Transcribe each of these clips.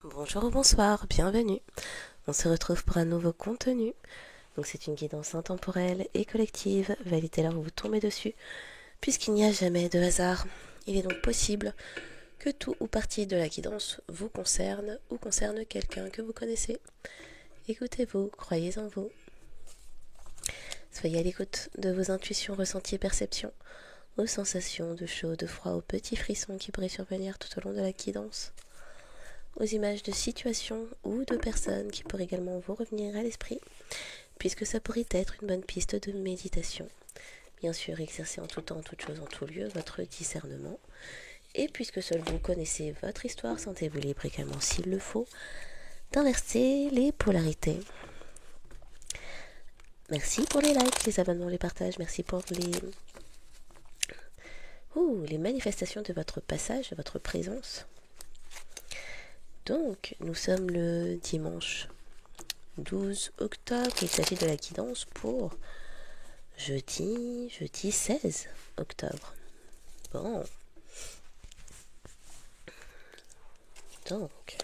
Bonjour ou bonsoir, bienvenue. On se retrouve pour un nouveau contenu. Donc c'est une guidance intemporelle et collective, validez là où vous tombez dessus, puisqu'il n'y a jamais de hasard. Il est donc possible que tout ou partie de la guidance vous concerne ou concerne quelqu'un que vous connaissez. Écoutez-vous, croyez en vous. Soyez à l'écoute de vos intuitions, ressentis et perceptions, aux sensations de chaud, de froid, aux petits frissons qui pourraient survenir tout au long de la guidance, aux images de situations ou de personnes qui pourraient également vous revenir à l'esprit, puisque ça pourrait être une bonne piste de méditation. Bien sûr, exercez en tout temps, en toute chose, en tout lieu votre discernement. Et puisque seul vous connaissez votre histoire, sentez-vous libre également, s'il le faut, d'inverser les polarités. Merci pour les likes, les abonnements, les partages. Merci pour les manifestations de votre passage, de votre présence. Donc, nous sommes le dimanche 12 octobre. Il s'agit de la guidance pour jeudi 16 octobre. Bon. Donc.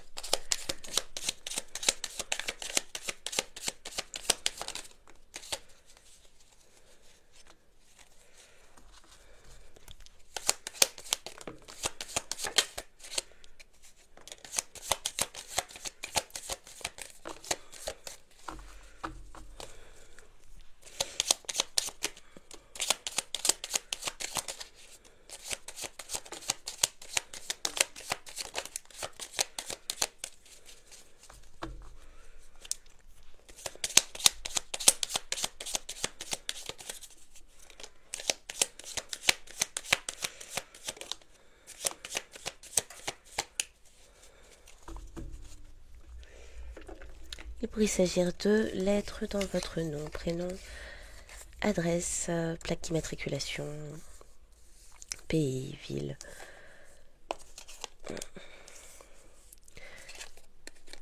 Il pourrait s'agir de lettres dans votre nom, prénom, adresse, plaque d'immatriculation, pays, ville.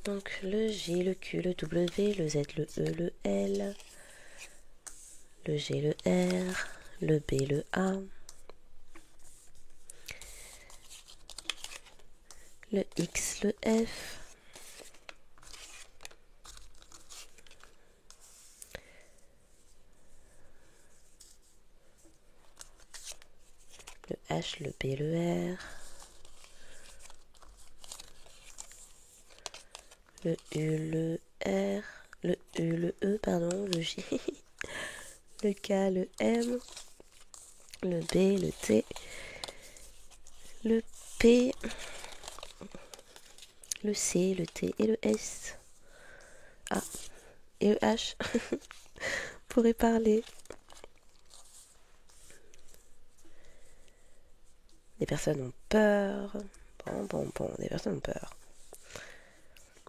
Donc le J, le Q, le W, le Z, le E, le L, le G, le R, le B, le A, le X, le F, le H, le B, le R, le U, le R, le U, le E, pardon, le J, le K, le M, le B, le T, le P, le C, le T et le S. Ah, et le H pourrait parler. Des personnes ont peur. Bon, des personnes ont peur.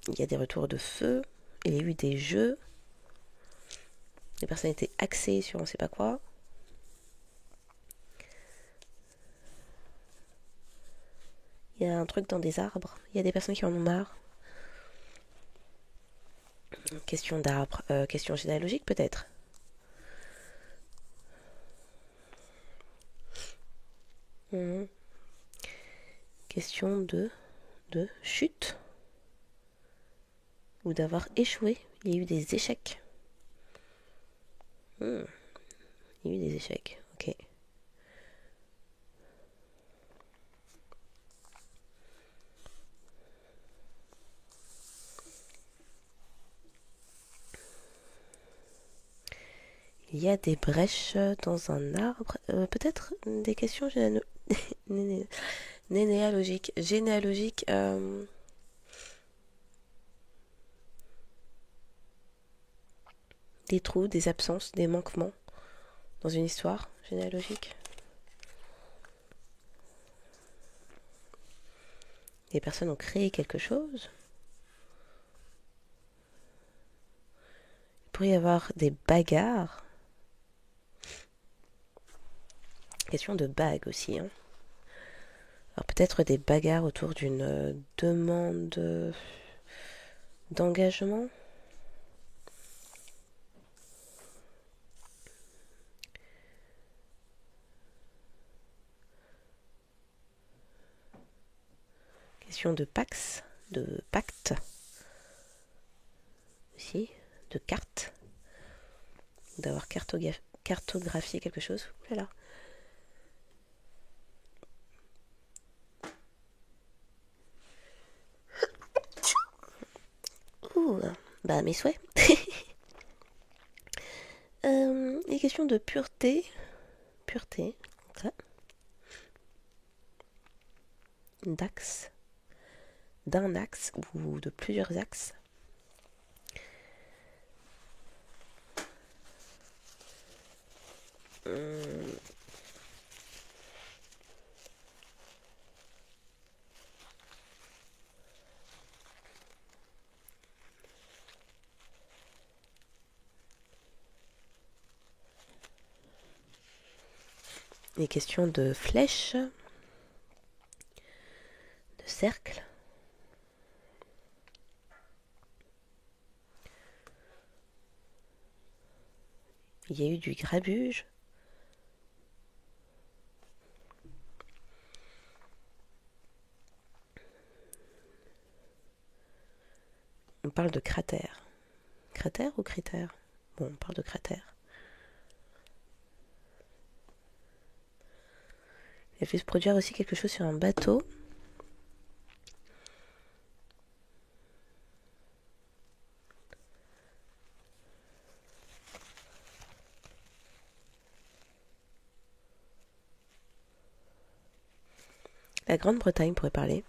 Il y a des retours de feu. Il y a eu des jeux. Les personnes étaient axées sur on ne sait pas quoi. Il y a un truc dans des arbres. Il y a des personnes qui en ont marre. Question d'arbre. Question généalogique peut-être. Question de chute. Ou d'avoir échoué. Il y a eu des échecs. Il y a eu des échecs. Ok. Il y a des brèches dans un arbre. Peut-être des questions généalogiques. Généalogiques. Des trous, des absences, des manquements dans une histoire généalogique. Les personnes ont créé quelque chose. Il pourrait y avoir des bagarres. Question de bague aussi. Hein. Alors peut-être des bagarres autour d'une demande d'engagement. Question de Pax, de pacte, aussi, de carte, d'avoir cartographié quelque chose. Ouh là là. Ouh, bah mes souhaits. Les questions de pureté. Pureté, ok. D'axe. D'un axe ou de plusieurs axes. Les questions de flèches, de cercles. Il y a eu du grabuge. On parle de cratère. Cratère ou critère? Bon, on parle de cratère. Il a pu se produire aussi quelque chose sur un bateau. La Grande-Bretagne pourrait parler.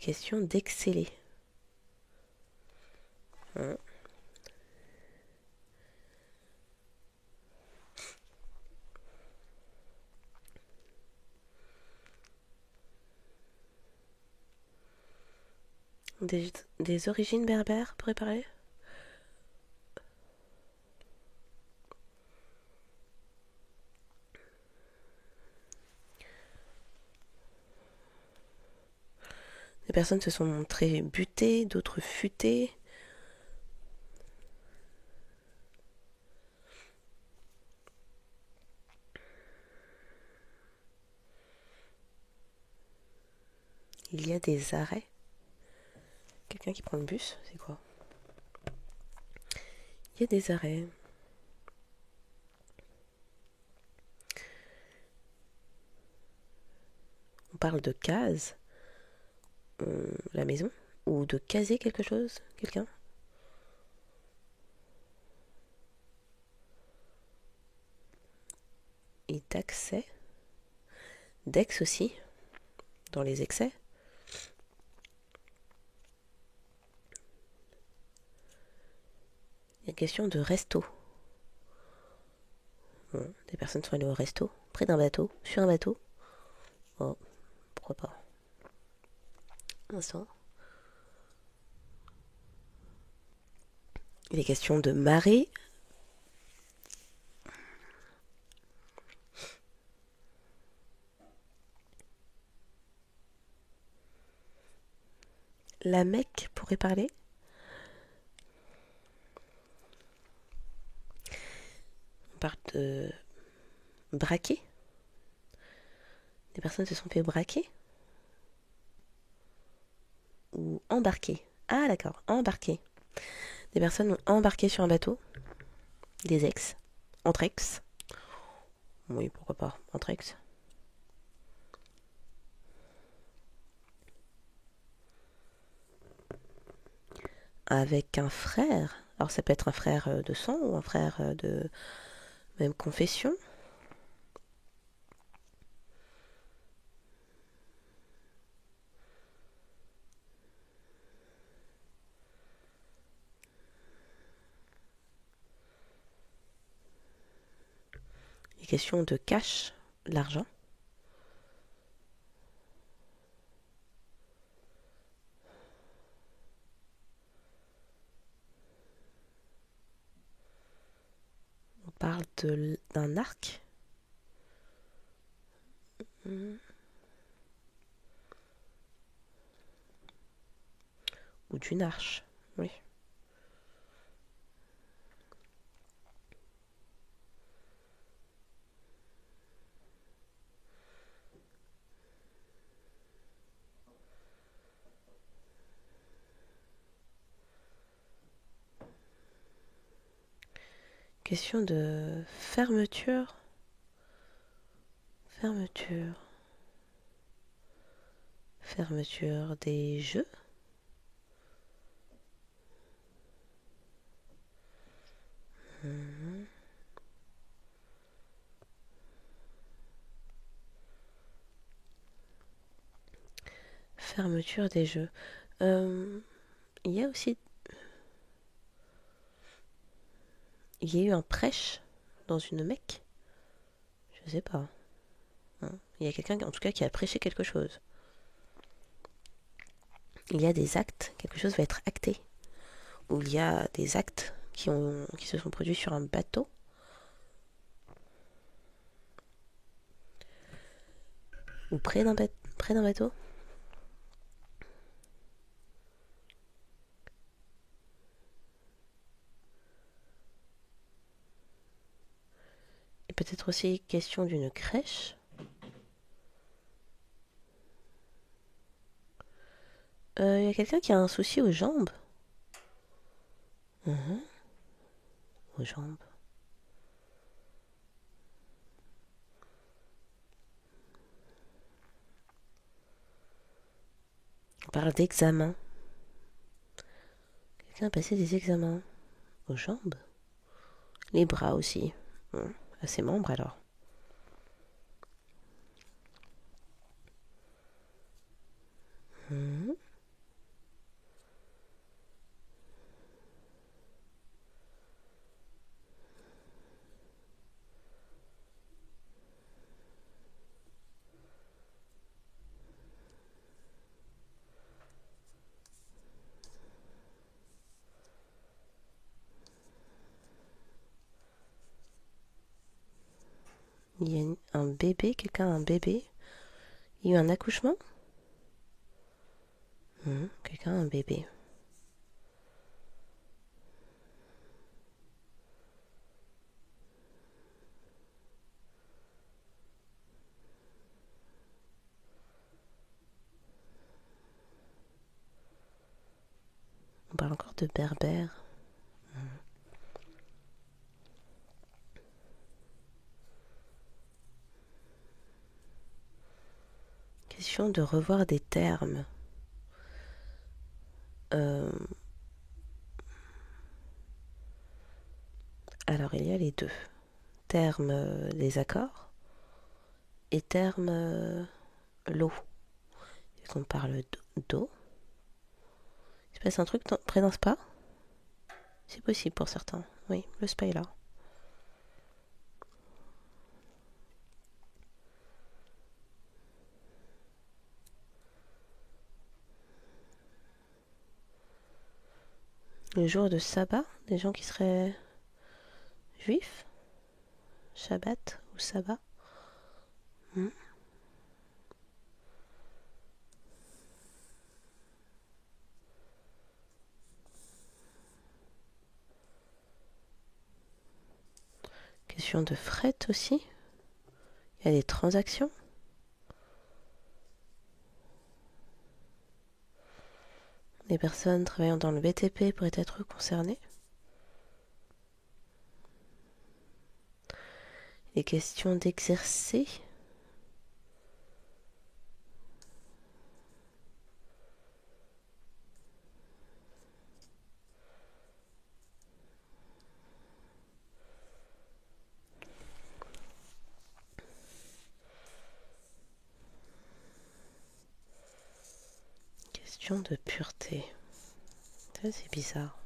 Question d'exceller. Hein. Des origines berbères pourrait parler. Des personnes se sont montrées butées, d'autres futées. Il y a des arrêts. Quelqu'un qui prend le bus, c'est quoi? Il y a des arrêts. On parle de case. La maison. Ou de caser quelque chose. Quelqu'un. Et d'accès. D'ex aussi. Dans les excès. Il y a question de resto. Bon, des personnes sont allées au resto. Près d'un bateau. Sur un bateau. Oh, pourquoi pas. Un instant. Il est question de marée. La Mecque pourrait parler. On parle de braquer. Des personnes se sont fait braquer. Ou embarquer. Ah d'accord, embarquer. Des personnes ont embarqué sur un bateau. Des ex. Entre ex. Oui, pourquoi pas. Entre ex. Avec un frère. Alors ça peut être un frère de sang ou un frère de même confession. Il est question de cash, l'argent. On parle d'un arc. Ou d'une arche. Oui. Question de fermeture. Fermeture. Fermeture des jeux. Fermeture des jeux. Il y a aussi... Il y a eu un prêche dans une Mecque. Je sais pas. Il y a quelqu'un, en tout cas, qui a prêché quelque chose. Il y a des actes, quelque chose va être acté. Ou il y a des actes qui se sont produits sur un bateau. Ou près d'un bateau. Et peut-être aussi question d'une crèche. Il y a quelqu'un qui a un souci aux jambes. Aux jambes. On parle d'examen. Quelqu'un a passé des examens aux jambes. Les bras aussi. À ses membres alors. Il y a un bébé, quelqu'un a un bébé. Il y a eu un accouchement. Quelqu'un a un bébé. On parle encore de berbère. Question de revoir des termes. Alors il y a les deux. Termes les accords et termes l'eau. Est-ce qu'on parle d'eau? Il se passe un truc près d'un spa? C'est possible pour certains. Oui, le spa est là. Le jour de sabbat, des gens qui seraient juifs? Shabbat ou sabbat? Question de fret aussi. Il y a des transactions. Les personnes travaillant dans le BTP pourraient être concernées. Les questions d'exercer. Question de pureté. Ça, c'est bizarre.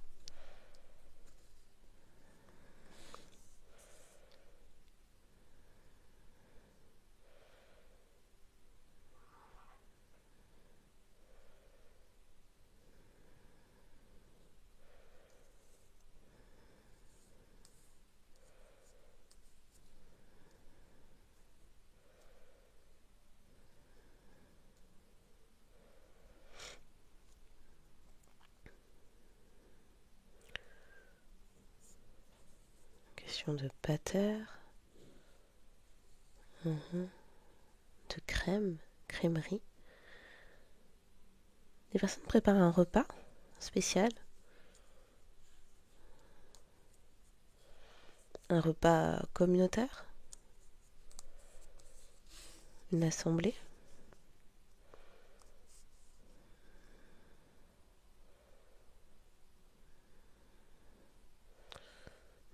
Question de pater. De crème, crèmerie. Des personnes préparent un repas spécial. Un repas communautaire? Une assemblée?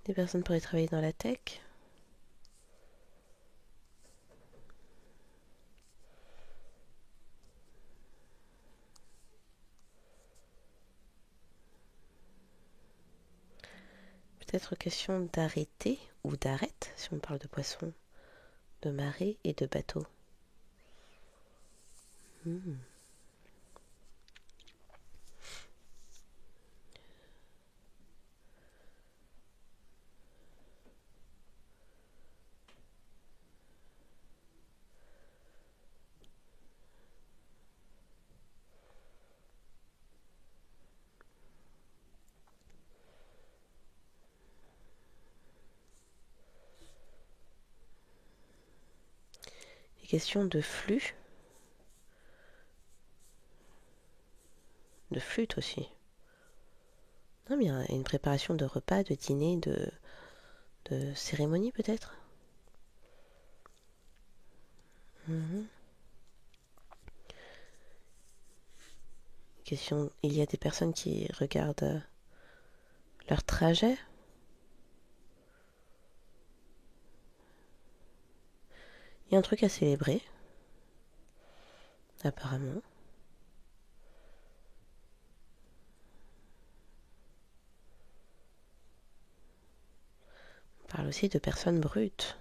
Des personnes pourraient travailler dans la tech? Peut-être question d'arrêter ou d'arrête, si on parle de poissons, de marée et de bateau. Des questions de flux. De flûte aussi. Non, mais il y a une préparation de repas, de dîner, de cérémonie peut-être. Question, il y a des personnes qui regardent leur trajet. Il y a un truc à célébrer, apparemment. On parle aussi de personnes brutes.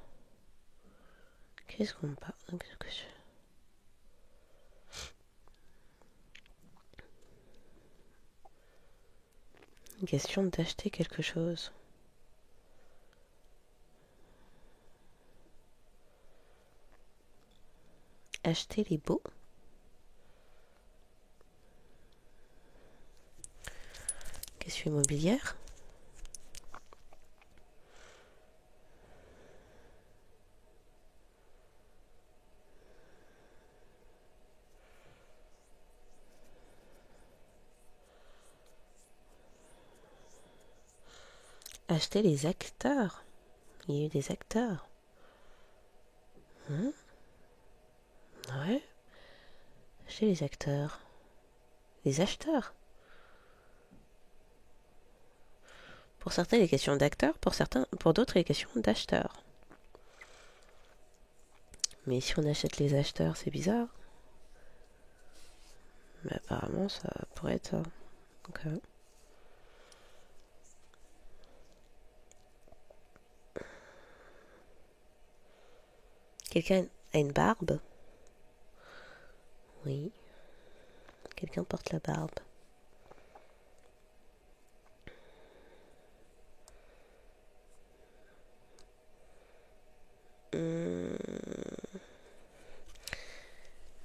Qu'est-ce qu'on parle? Une question d'acheter quelque chose. Acheter les beaux. Question immobilière. Acheter les acteurs. Il y a eu des acteurs. Ouais. Acheter les acteurs. Les acheteurs. Pour certains, il est question d'acteurs, pour d'autres, il est question d'acheteurs. Mais si on achète les acheteurs, c'est bizarre. Mais apparemment, ça pourrait être ça. Ok. Quelqu'un a une barbe? Oui. Quelqu'un porte la barbe.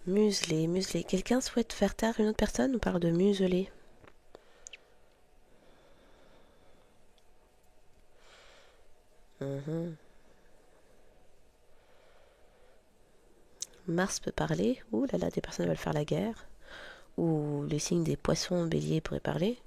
Museler, museler. Quelqu'un souhaite faire taire une autre personne? On parle de museler. Mars peut parler. Ouh là là, des personnes veulent faire la guerre. Ou les signes des poissons béliers pourraient parler.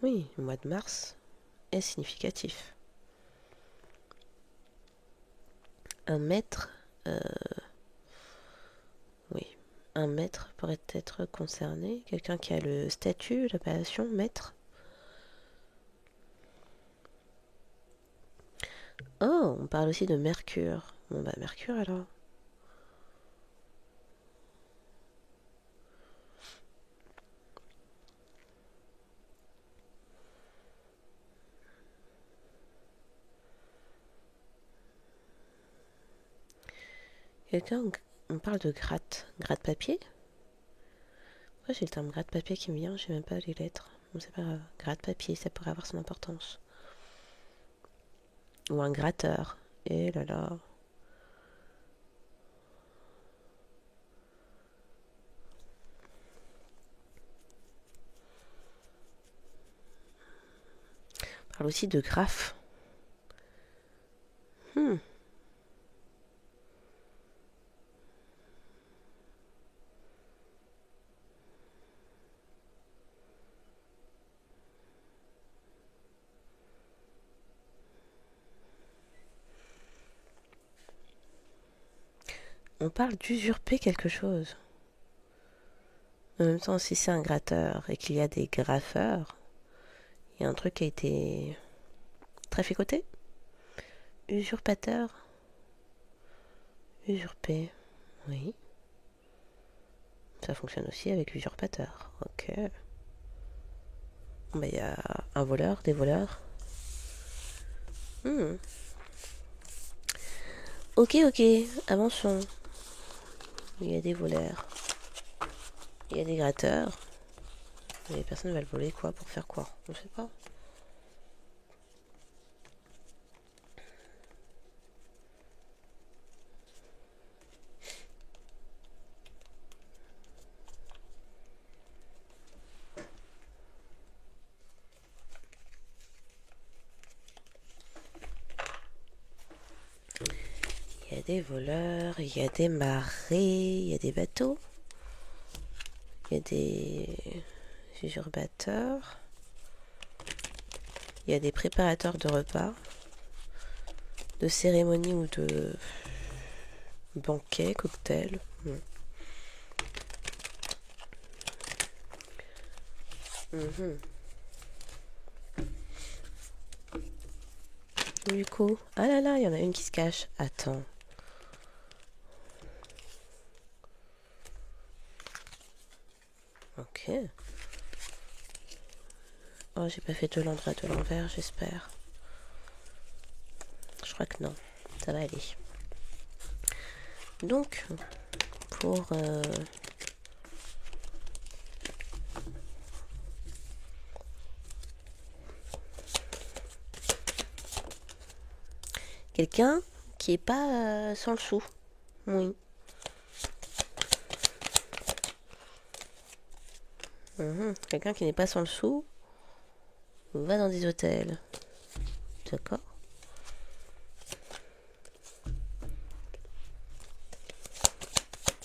Oui, le mois de mars est significatif. Un maître, oui, un maître pourrait être concerné. Quelqu'un qui a le statut, l'appellation maître. Oh, on parle aussi de Mercure. Bon bah Mercure alors. Quelqu'un, on parle de gratte. Gratte-papier? Pourquoi j'ai le terme gratte-papier qui me vient? J'ai même pas les lettres. Bon, c'est pas grave. Gratte-papier, ça pourrait avoir son importance. Ou un gratteur. Et là là. On parle aussi de graphe. On parle d'usurper quelque chose. En même temps, si c'est un gratteur et qu'il y a des graffeurs, il y a un truc qui a été traficoté. Usurpateur. Usurper. Oui. Ça fonctionne aussi avec usurpateur. Ok. Bah, il y a un voleur, des voleurs. Ok, ok. Avançons. Il y a des voleurs. Il y a des gratteurs. Et les personnes veulent voler quoi? Pour faire quoi? Je sais pas. Il y a des voleurs, il y a des marées, il y a des bateaux. Il y a des usurpateurs. Il y a des préparateurs de repas, de cérémonies ou de banquets, cocktails. Du coup, ah là là, il y en a une qui se cache. Attends. Ok. Oh, j'ai pas fait de l'endroit de l'envers, j'espère. Je crois que non. Ça va aller. Donc, pour quelqu'un qui est pas sans le sou. Oui. Quelqu'un qui n'est pas sans le sou va dans des hôtels. D'accord.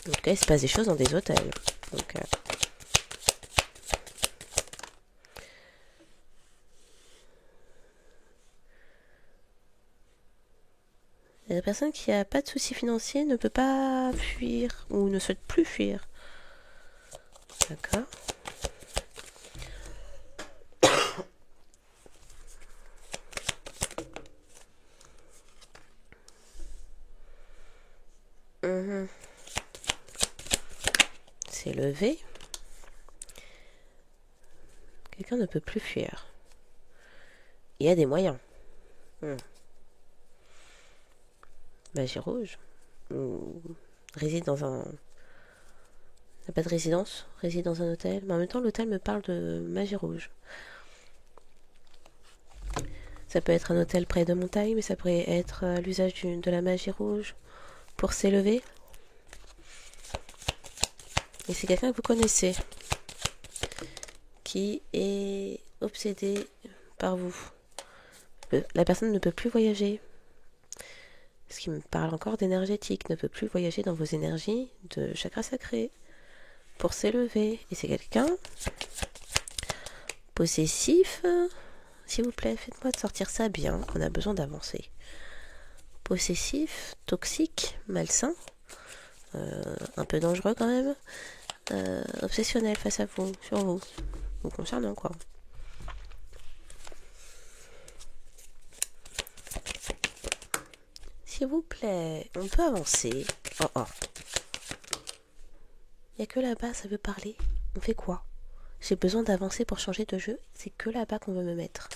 En tout cas, il se passe des choses dans des hôtels. Donc, la personne qui a pas de soucis financiers ne peut pas fuir ou ne souhaite plus fuir. D'accord. C'est levé. Quelqu'un ne peut plus fuir. Il y a des moyens. Magie rouge. Ou réside dans un... N'a pas de résidence, réside dans un hôtel. Mais en même temps, l'hôtel me parle de magie rouge. Ça peut être un hôtel près de montagne, mais ça pourrait être l'usage de la magie rouge pour s'élever. Et c'est quelqu'un que vous connaissez, qui est obsédé par vous. La personne ne peut plus voyager. Ce qui me parle encore d'énergétique, ne peut plus voyager dans vos énergies de chakra sacré pour s'élever. Et c'est quelqu'un possessif. S'il vous plaît, faites-moi de sortir ça bien. On a besoin d'avancer. Possessif, toxique, malsain, un peu dangereux quand même, obsessionnel face à vous, sur vous, vous concernant quoi. S'il vous plaît, on peut avancer. Oh. Il n'y a que là-bas, ça veut parler. On fait quoi? J'ai besoin d'avancer pour changer de jeu. C'est que là-bas qu'on veut me mettre.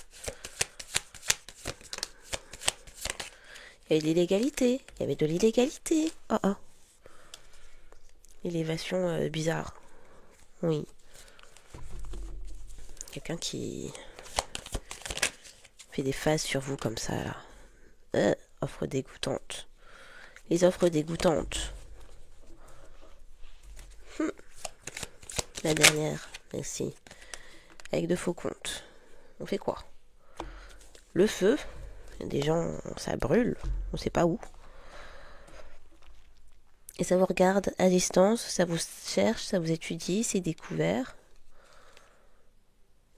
Il y avait de l'illégalité. Il y avait de l'illégalité. Oh. Élévation bizarre. Oui. Quelqu'un qui fait des phases sur vous comme ça, là. offre dégoûtante. Les offres dégoûtantes. La dernière, merci. Avec de faux comptes. On fait quoi? Le feu. Des gens, ça brûle. On sait pas où. Et ça vous regarde à distance, ça vous cherche, ça vous étudie, c'est découvert.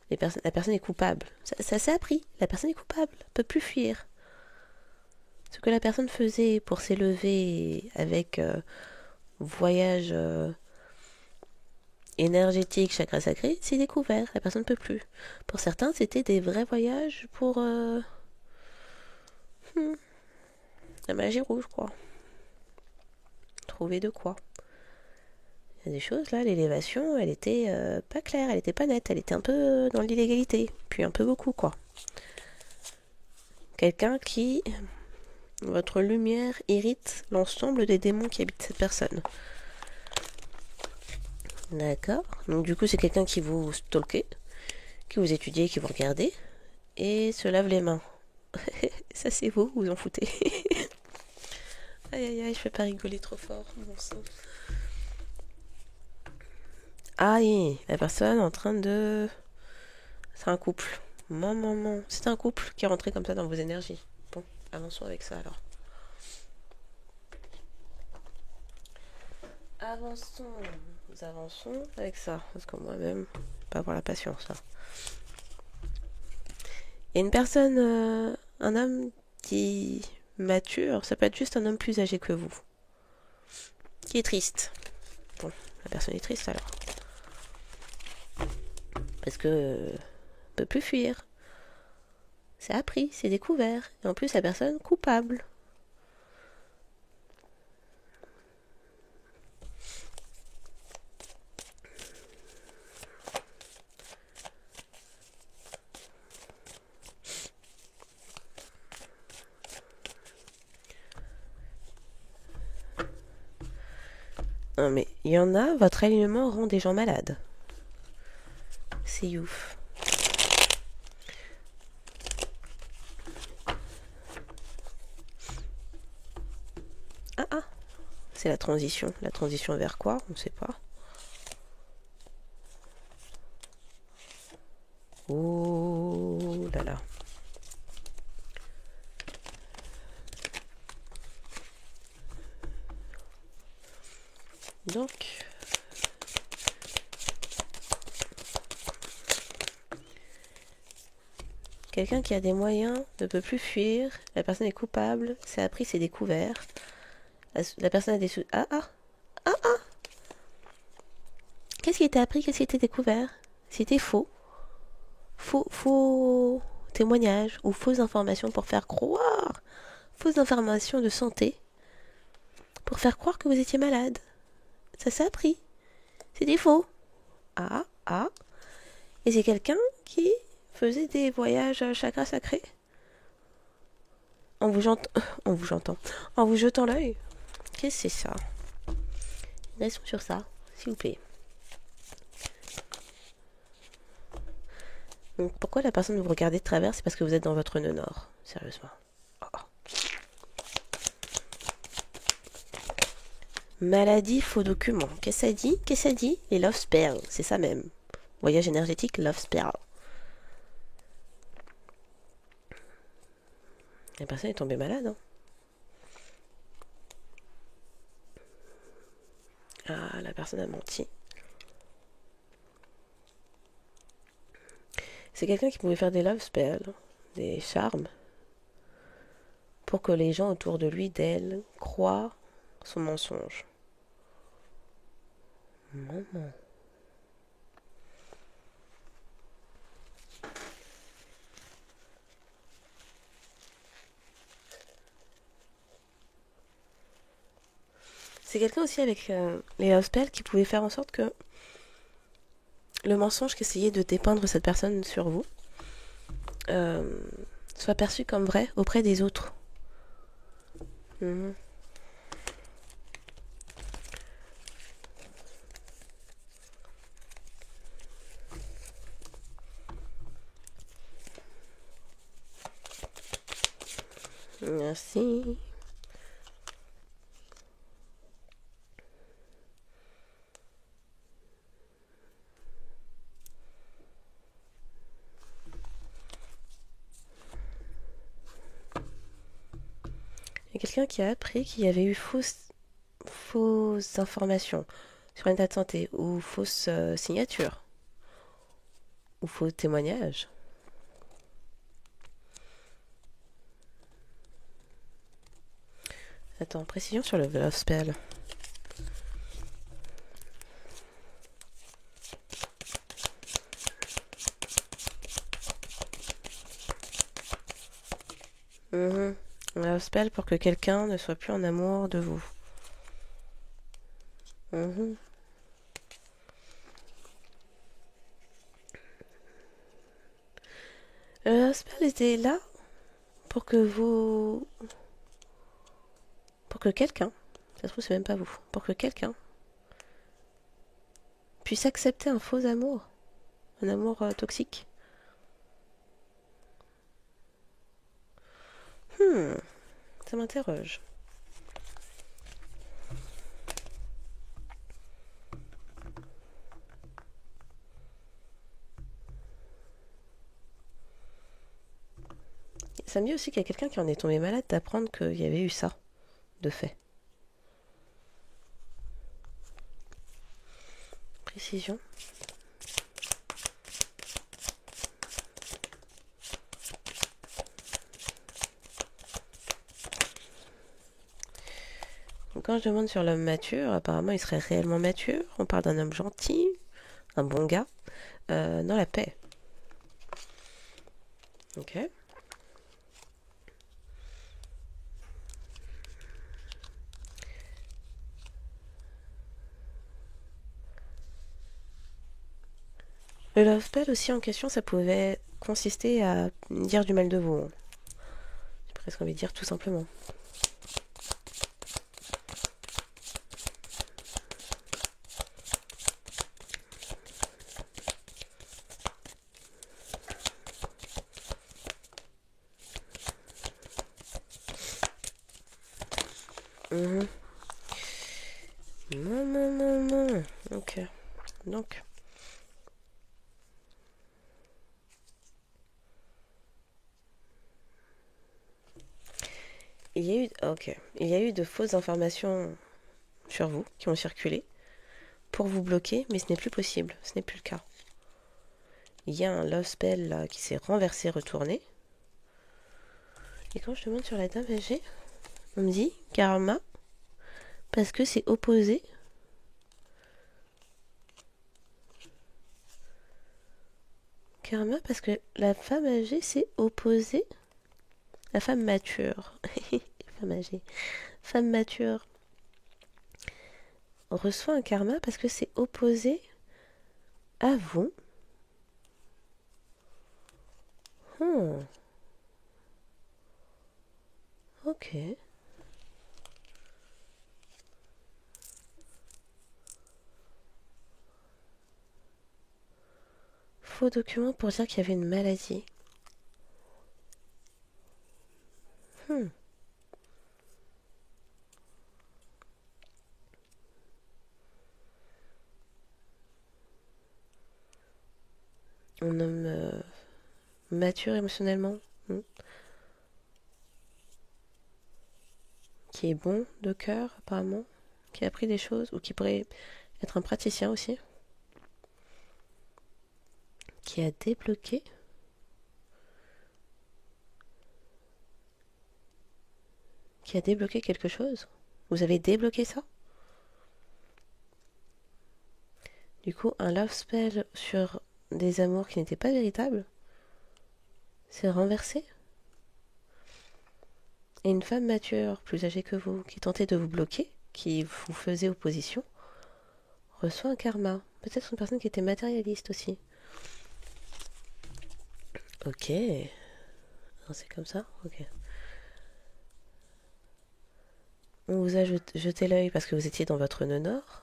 La personne est coupable. Ça s'est appris. La personne est coupable. Elle peut plus fuir. Ce que la personne faisait pour s'élever avec voyage énergétique, chakra sacré, c'est découvert. La personne ne peut plus. Pour certains, c'était des vrais voyages pour la magie rouge, quoi. Trouver de quoi. Il y a des choses là, l'élévation, elle était pas claire, elle était pas nette, elle était un peu dans l'illégalité, puis un peu beaucoup, quoi. Quelqu'un qui, votre lumière irrite l'ensemble des démons qui habitent cette personne. D'accord. Donc du coup, c'est quelqu'un qui vous stalkait, qui vous étudiez, qui vous regardait, et se lave les mains. Ça c'est vous en foutez. Aïe aïe aïe, je peux pas rigoler trop fort, mon sang. Aïe, la personne en train de... C'est un couple. Maman, c'est un couple qui est rentré comme ça dans vos énergies. Bon, avançons avec ça alors. Nous avançons avec ça. Parce que moi-même, je peux pas avoir la patience. Là. Il y a une personne, un homme qui mature, ça peut être juste un homme plus âgé que vous. Qui est triste. Bon, la personne est triste alors. Parce que peut plus fuir. C'est appris, c'est découvert. Et en plus, la personne coupable. Non mais, il y en a, votre alignement rend des gens malades. C'est ouf. Ah, c'est la transition. La transition vers quoi? On ne sait pas. Oh là là. Donc, quelqu'un qui a des moyens ne peut plus fuir. La personne est coupable. C'est appris, c'est découvert. La personne a des sous... Ah. Qu'est-ce qui était appris? Qu'est-ce qui était découvert? C'était faux. Faux témoignages ou fausses informations pour faire croire. Fausses informations de santé. Pour faire croire que vous étiez malade. Ça s'est appris. C'était faux. Ah. Et c'est quelqu'un qui faisait des voyages à chakra sacré. En vous jetant l'œil. Qu'est-ce que c'est ça? Restons sur ça, s'il vous plaît. Donc, pourquoi la personne vous regarde de travers? C'est parce que vous êtes dans votre nœud nord. Sérieusement. Oh. Maladie, faux document. Qu'est-ce que ça dit? Les love spells, c'est ça même. Voyage énergétique, love spell. La personne est tombée malade, hein. Ah, la personne a menti. C'est quelqu'un qui pouvait faire des love spells, des charmes, pour que les gens autour de lui, d'elle, croient son mensonge. Maman. C'est quelqu'un aussi avec les love spells qui pouvait faire en sorte que le mensonge qu'essayait de dépeindre cette personne sur vous soit perçu comme vrai auprès des autres. Merci. Il y a quelqu'un qui a appris qu'il y avait eu fausses informations sur un état de santé ou fausses signatures ou faux témoignages. Attends, précision sur le Love Spell. Un Love Spell pour que quelqu'un ne soit plus en amour de vous. Mhm. Le Love Spell était là pour que vous... Pour que quelqu'un, ça se trouve c'est même pas vous, pour que quelqu'un puisse accepter un faux amour, un amour toxique. Ça m'interroge. Ça me dit aussi qu'il y a quelqu'un qui en est tombé malade d'apprendre qu'il y avait eu ça, de fait. Précision. Donc, quand je demande sur l'homme mature, apparemment il serait réellement mature. On parle d'un homme gentil, un bon gars, dans la paix. Ok. Le love spell aussi en question, ça pouvait consister à dire du mal de vous. J'ai presque envie de dire tout simplement. Mhm. Non, non, non, non. Ok. Donc. Il y a eu de fausses informations sur vous qui ont circulé pour vous bloquer, mais ce n'est plus possible. Ce n'est plus le cas. Il y a un love spell là, qui s'est renversé, retourné. Et quand je demande sur la dame âgée, on me dit karma parce que c'est opposé. Karma parce que la femme âgée c'est opposé. La femme mature. Femme âgée. Femme mature reçoit un karma parce que c'est opposé à vous. Ok. Faux document pour dire qu'il y avait une maladie. Un homme mature émotionnellement. Qui est bon de cœur apparemment. Qui a appris des choses ou qui pourrait être un praticien aussi. Qui a débloqué. Qui a débloqué quelque chose. Vous avez débloqué ça? Du coup, un love spell sur des amours qui n'étaient pas véritables, c'est renversé. Et une femme mature, plus âgée que vous, qui tentait de vous bloquer, qui vous faisait opposition, reçoit un karma. Peut-être une personne qui était matérialiste aussi. Ok. C'est comme ça? Ok. On vous a jeté l'œil parce que vous étiez dans votre nœud nord.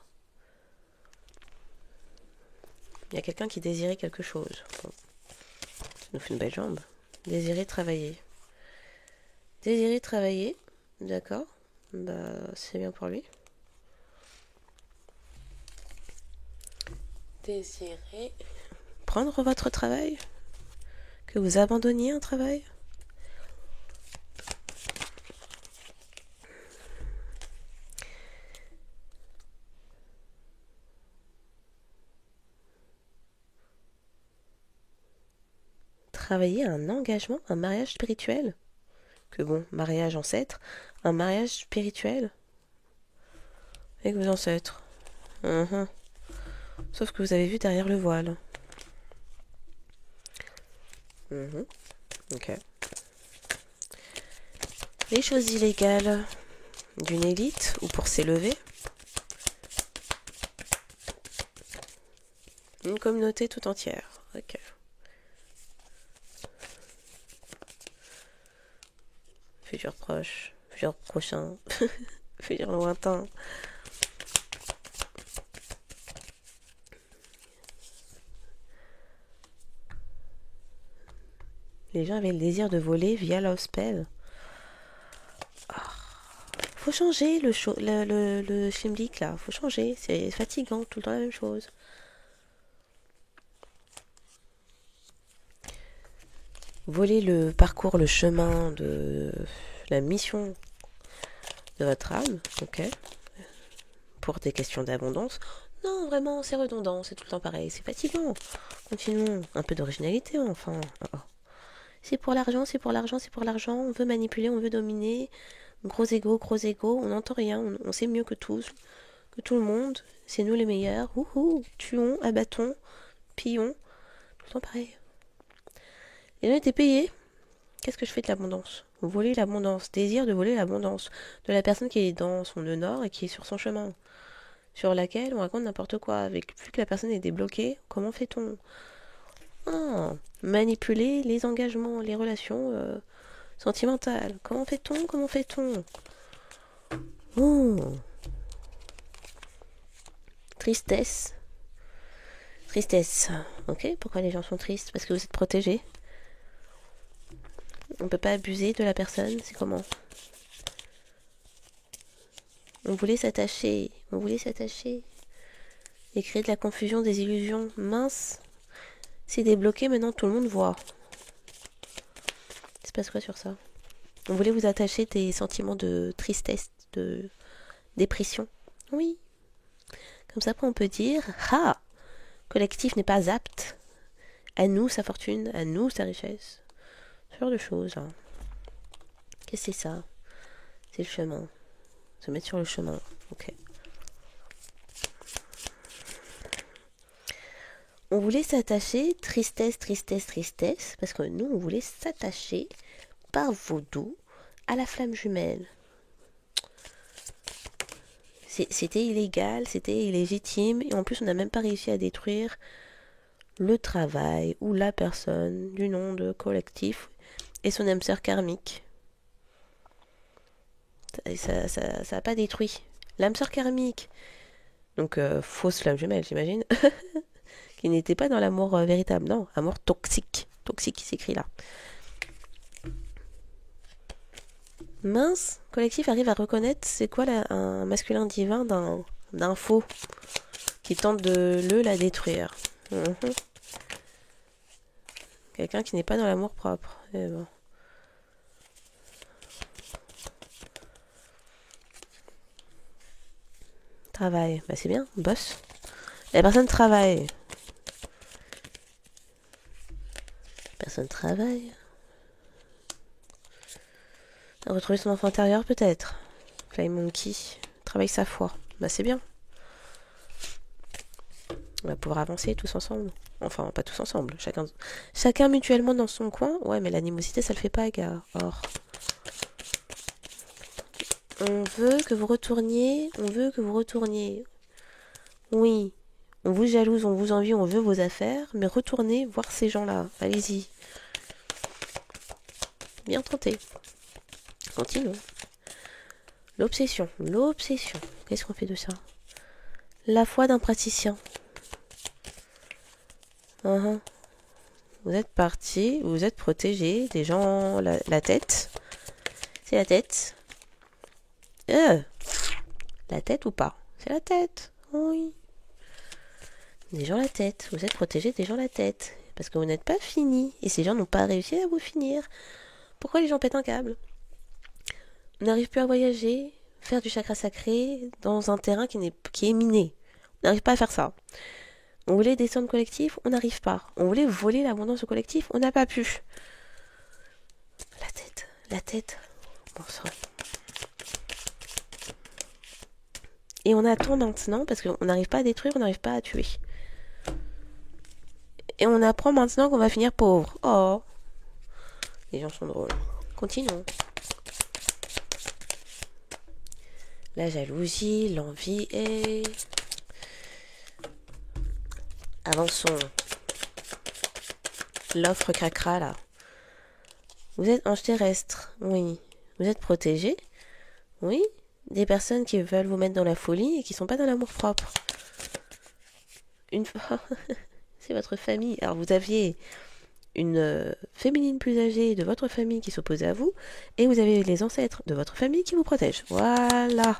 Il y a quelqu'un qui désirait quelque chose. Bon. Ça nous fait une belle jambe. Désirer travailler. Désirer travailler. D'accord. Bah, c'est bien pour lui. Désirer prendre votre travail. Que vous abandonniez un travail. Travailler un engagement, un mariage spirituel. Que bon, mariage ancêtre, un mariage spirituel avec vos ancêtres. Sauf que vous avez vu derrière le voile. Ok. Les choses illégales d'une élite ou pour s'élever. Une communauté tout entière. Ok. Futur proche, futur prochain, futur lointain. Les gens avaient le désir de voler via Love Spell. Faut changer le Shimlik là, faut changer, c'est fatigant, tout le temps la même chose. Voler le parcours, le chemin de la mission de votre âme, ok. Pour des questions d'abondance. Non, vraiment, c'est redondant, c'est tout le temps pareil, c'est fatigant. Continuons, un peu d'originalité enfin. C'est pour l'argent, c'est pour l'argent, c'est pour l'argent, on veut manipuler, on veut dominer. Gros ego, on n'entend rien, on sait mieux que tous, que tout le monde, c'est nous les meilleurs. Tuons, abattons, pillons, tout le temps pareil. Les gens étaient payés. Qu'est-ce que je fais de l'abondance? Voler l'abondance, désir de voler l'abondance de la personne qui est dans son nœud nord et qui est sur son chemin, sur laquelle on raconte n'importe quoi. Avec plus que la personne est débloquée, comment fait-on? Manipuler les engagements, les relations sentimentales. Comment fait-on? Tristesse. Ok, pourquoi les gens sont tristes? Parce que vous êtes protégés. On peut pas abuser de la personne, c'est comment? On voulait s'attacher. Et créer de la confusion, des illusions. Mince. C'est débloqué, maintenant tout le monde voit. Il se passe quoi sur ça? On voulait vous attacher des sentiments de tristesse, de dépression. Oui. Comme ça, après, on peut dire, collectif n'est pas apte. À nous sa fortune, à nous sa richesse. Ce genre de choses. Qu'est-ce que c'est ça? C'est le chemin. Se mettre sur le chemin. Ok. On voulait s'attacher, tristesse, parce que nous, on voulait s'attacher par vaudou à la flamme jumelle. C'était illégal, c'était illégitime, et en plus, on n'a même pas réussi à détruire le travail ou la personne du nom de collectif et son âme sœur karmique. Ça a pas détruit. L'âme sœur karmique. Donc, fausse flamme jumelle, j'imagine. Qui n'était pas dans l'amour véritable, non, amour toxique. Toxique qui s'écrit là. Mince, collectif arrive à reconnaître c'est quoi un masculin divin d'un faux qui tente de la détruire. Quelqu'un qui n'est pas dans l'amour propre. Et bon. Travail, bah c'est bien, bosse. La personne travaille. Retrouver son enfant intérieur peut-être. Fly Monkey travaille sa foi. Bah c'est bien. On va pouvoir avancer tous ensemble. Enfin, pas tous ensemble. Chacun mutuellement dans son coin. Ouais, mais l'animosité, ça le fait pas, gars. Or. On veut que vous retourniez. Oui. On vous jalouse, on vous envie, on veut vos affaires. Mais retournez voir ces gens-là. Allez-y. Bien tenté. Continuons. L'obsession. Qu'est-ce qu'on fait de ça? La foi d'un praticien. Vous êtes parti, vous êtes protégé, des gens la tête. C'est la tête. La tête ou pas? C'est la tête. Oui. Des gens la tête. Vous êtes protégé des gens la tête. Parce que vous n'êtes pas fini. Et ces gens n'ont pas réussi à vous finir. Pourquoi les gens pètent un câble? On n'arrive plus à voyager, faire du chakra sacré dans un terrain qui est miné. On n'arrive pas à faire ça. On voulait descendre collectif, on n'arrive pas. On voulait voler l'abondance au collectif, on n'a pas pu. La tête. Bon sang. Et on attend maintenant parce qu'on n'arrive pas à détruire, on n'arrive pas à tuer. Et on apprend maintenant qu'on va finir pauvre. Oh. Les gens sont drôles. Continuons. La jalousie, l'envie et... Avançons. L'offre cracra là. Vous êtes ange terrestre, oui. Vous êtes protégé, oui. Des personnes qui veulent vous mettre dans la folie et qui sont pas dans l'amour propre. Une fois, c'est votre famille. Alors vous aviez une féminine plus âgée de votre famille qui s'opposait à vous, et vous avez les ancêtres de votre famille qui vous protègent. Voilà.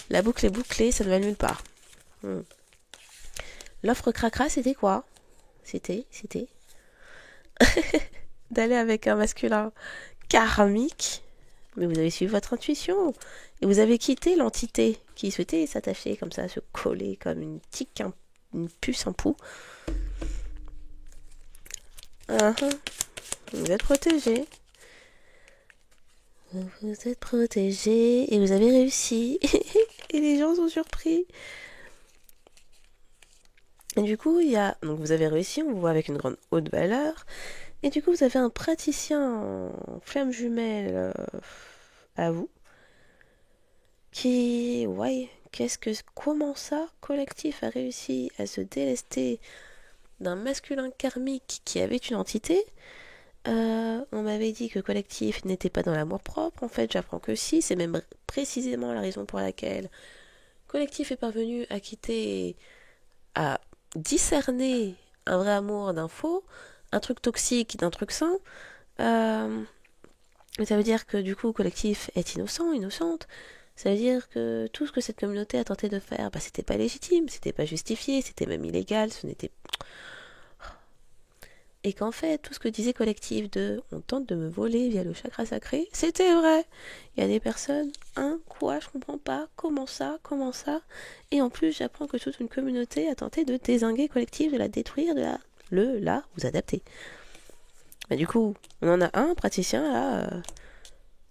La boucle est bouclée, ça ne va nulle part. L'offre cracra, c'était quoi? C'était d'aller avec un masculin karmique, mais vous avez suivi votre intuition et vous avez quitté l'entité qui souhaitait s'attacher comme ça, se coller comme une tique, une puce, un pou. Vous êtes protégé. Vous êtes protégé et vous avez réussi. Et les gens sont surpris. Et du coup, donc vous avez réussi, on vous voit avec une grande haute valeur. Et du coup, vous avez un praticien en flamme jumelle à vous. Comment ça, collectif a réussi à se délester d'un masculin karmique qui avait une entité? On m'avait dit que collectif n'était pas dans l'amour propre. En fait, j'apprends que si. C'est même précisément la raison pour laquelle collectif est parvenu à discerner un vrai amour d'un faux, un truc toxique d'un truc sain. Ça veut dire que du coup, collectif est innocent, innocente. Ça veut dire que tout ce que cette communauté a tenté de faire, c'était pas légitime, c'était pas justifié, c'était même illégal, ce n'était... Et qu'en fait, tout ce que disait collectif on tente de me voler via le chakra sacré, c'était vrai. Il y a des personnes, quoi, je comprends pas, comment ça, et en plus, j'apprends que toute une communauté a tenté de dézinguer collectif, de la détruire, vous adapter. Mais du coup, on en a un praticien, là,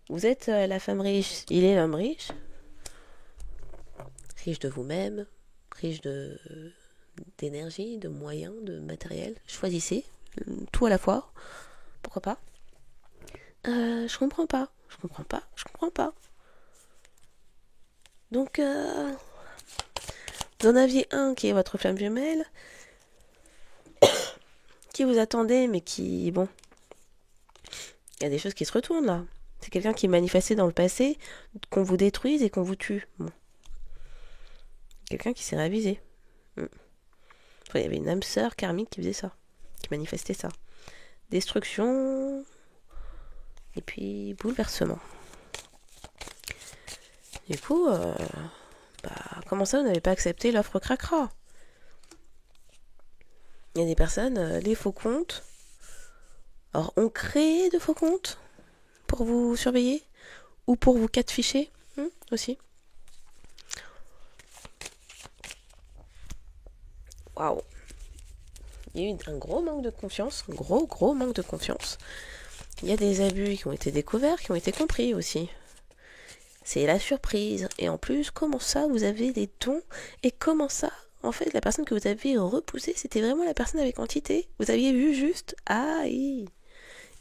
vous êtes la femme riche, il est l'homme riche. Riche de vous-même, riche d'énergie, de moyens, de matériel. Choisissez. Tout à la fois. Pourquoi pas? Je comprends pas. Donc, vous en aviez un qui est votre flamme jumelle, qui vous attendait, mais qui, bon, il y a des choses qui se retournent là. C'est quelqu'un qui manifestait dans le passé qu'on vous détruise et qu'on vous tue. Bon. Quelqu'un qui s'est réavisé. Il y avait une âme sœur karmique qui faisait ça, qui manifestait ça. Destruction et puis bouleversement. Du coup, comment ça vous n'avez pas accepté l'offre cracra? Il y a des personnes, les faux comptes. Alors, on crée de faux comptes pour vous surveiller ou pour vous catficher aussi. Waouh. Il y a eu un gros manque de confiance, un gros manque de confiance. Il y a des abus qui ont été découverts, qui ont été compris aussi. C'est la surprise. Et en plus, comment ça, vous avez des dons? Et comment ça, en fait, la personne que vous avez repoussée, c'était vraiment la personne avec entité. Vous aviez vu juste, et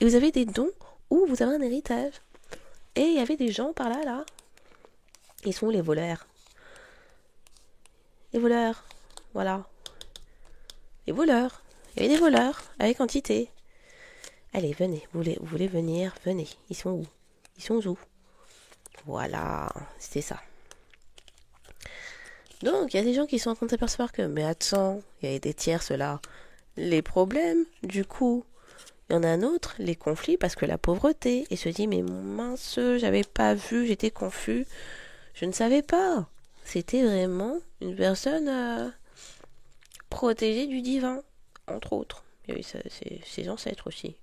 vous avez des dons ou vous avez un héritage. Et il y avait des gens par là. Ils sont les voleurs. Les voleurs, voilà. Les voleurs. Il y avait des voleurs avec entité. Allez, venez. Vous voulez venir? Venez. Ils sont où? Voilà. C'était ça. Donc, il y a des gens qui sont en train de s'apercevoir que, mais attends, il y a des tierces là. Les problèmes, du coup, Il y en a un autre, les conflits parce que la pauvreté, et se dit mais mince, j'avais pas vu, j'étais confus, je ne savais pas. C'était vraiment une personne protégée du divin, entre autres. Il y a eu ses ancêtres aussi.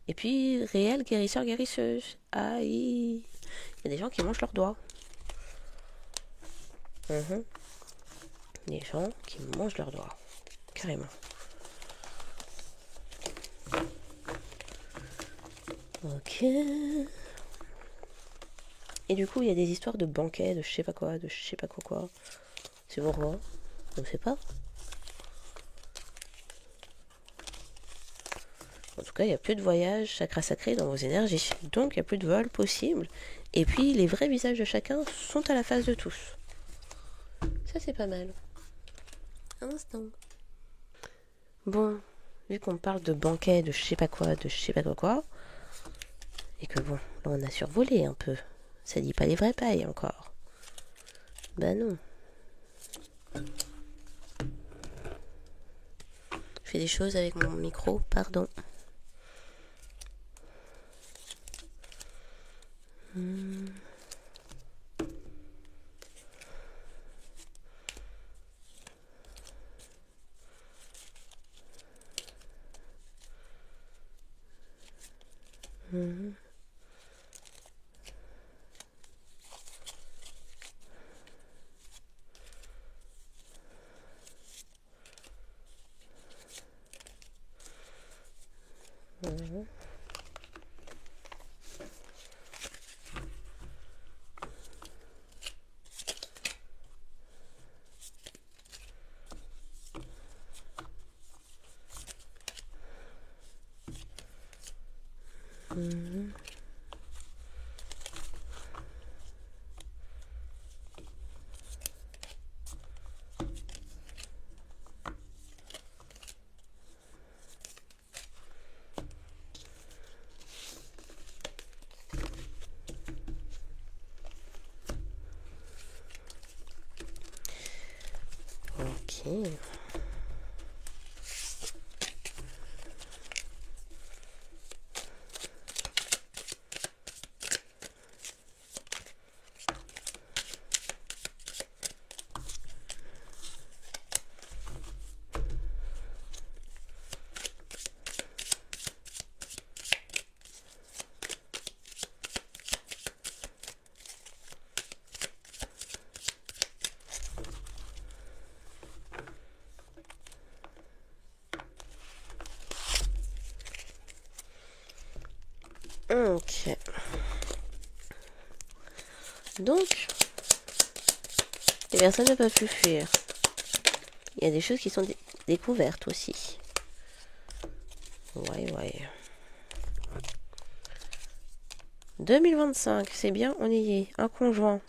Et puis, réel guérisseur, guérisseuse. Aïe. Il y a des gens qui mangent leurs doigts. Des gens qui mangent leurs doigts. Carrément. Ok. Et du coup, il y a des histoires de banquets, de je sais pas quoi, de je sais pas quoi. C'est pourquoi? On ne sait pas. En tout cas, il n'y a plus de voyage chakra sacré dans vos énergies. Donc, il n'y a plus de vol possible. Et puis, les vrais visages de chacun sont à la face de tous. Ça, c'est pas mal. Un instant. Bon, vu qu'on parle de banquet, de je sais pas quoi, de je sais pas quoi, et que bon, là, on a survolé un peu. Ça dit pas les vrais pailles encore. Bah non. Je fais des choses avec mon micro, pardon. Ok. Ok. Donc, les personnes ne peuvent plus fuir. Il y a des choses qui sont découvertes aussi. Ouais. 2025, c'est bien, on y est. Un conjoint.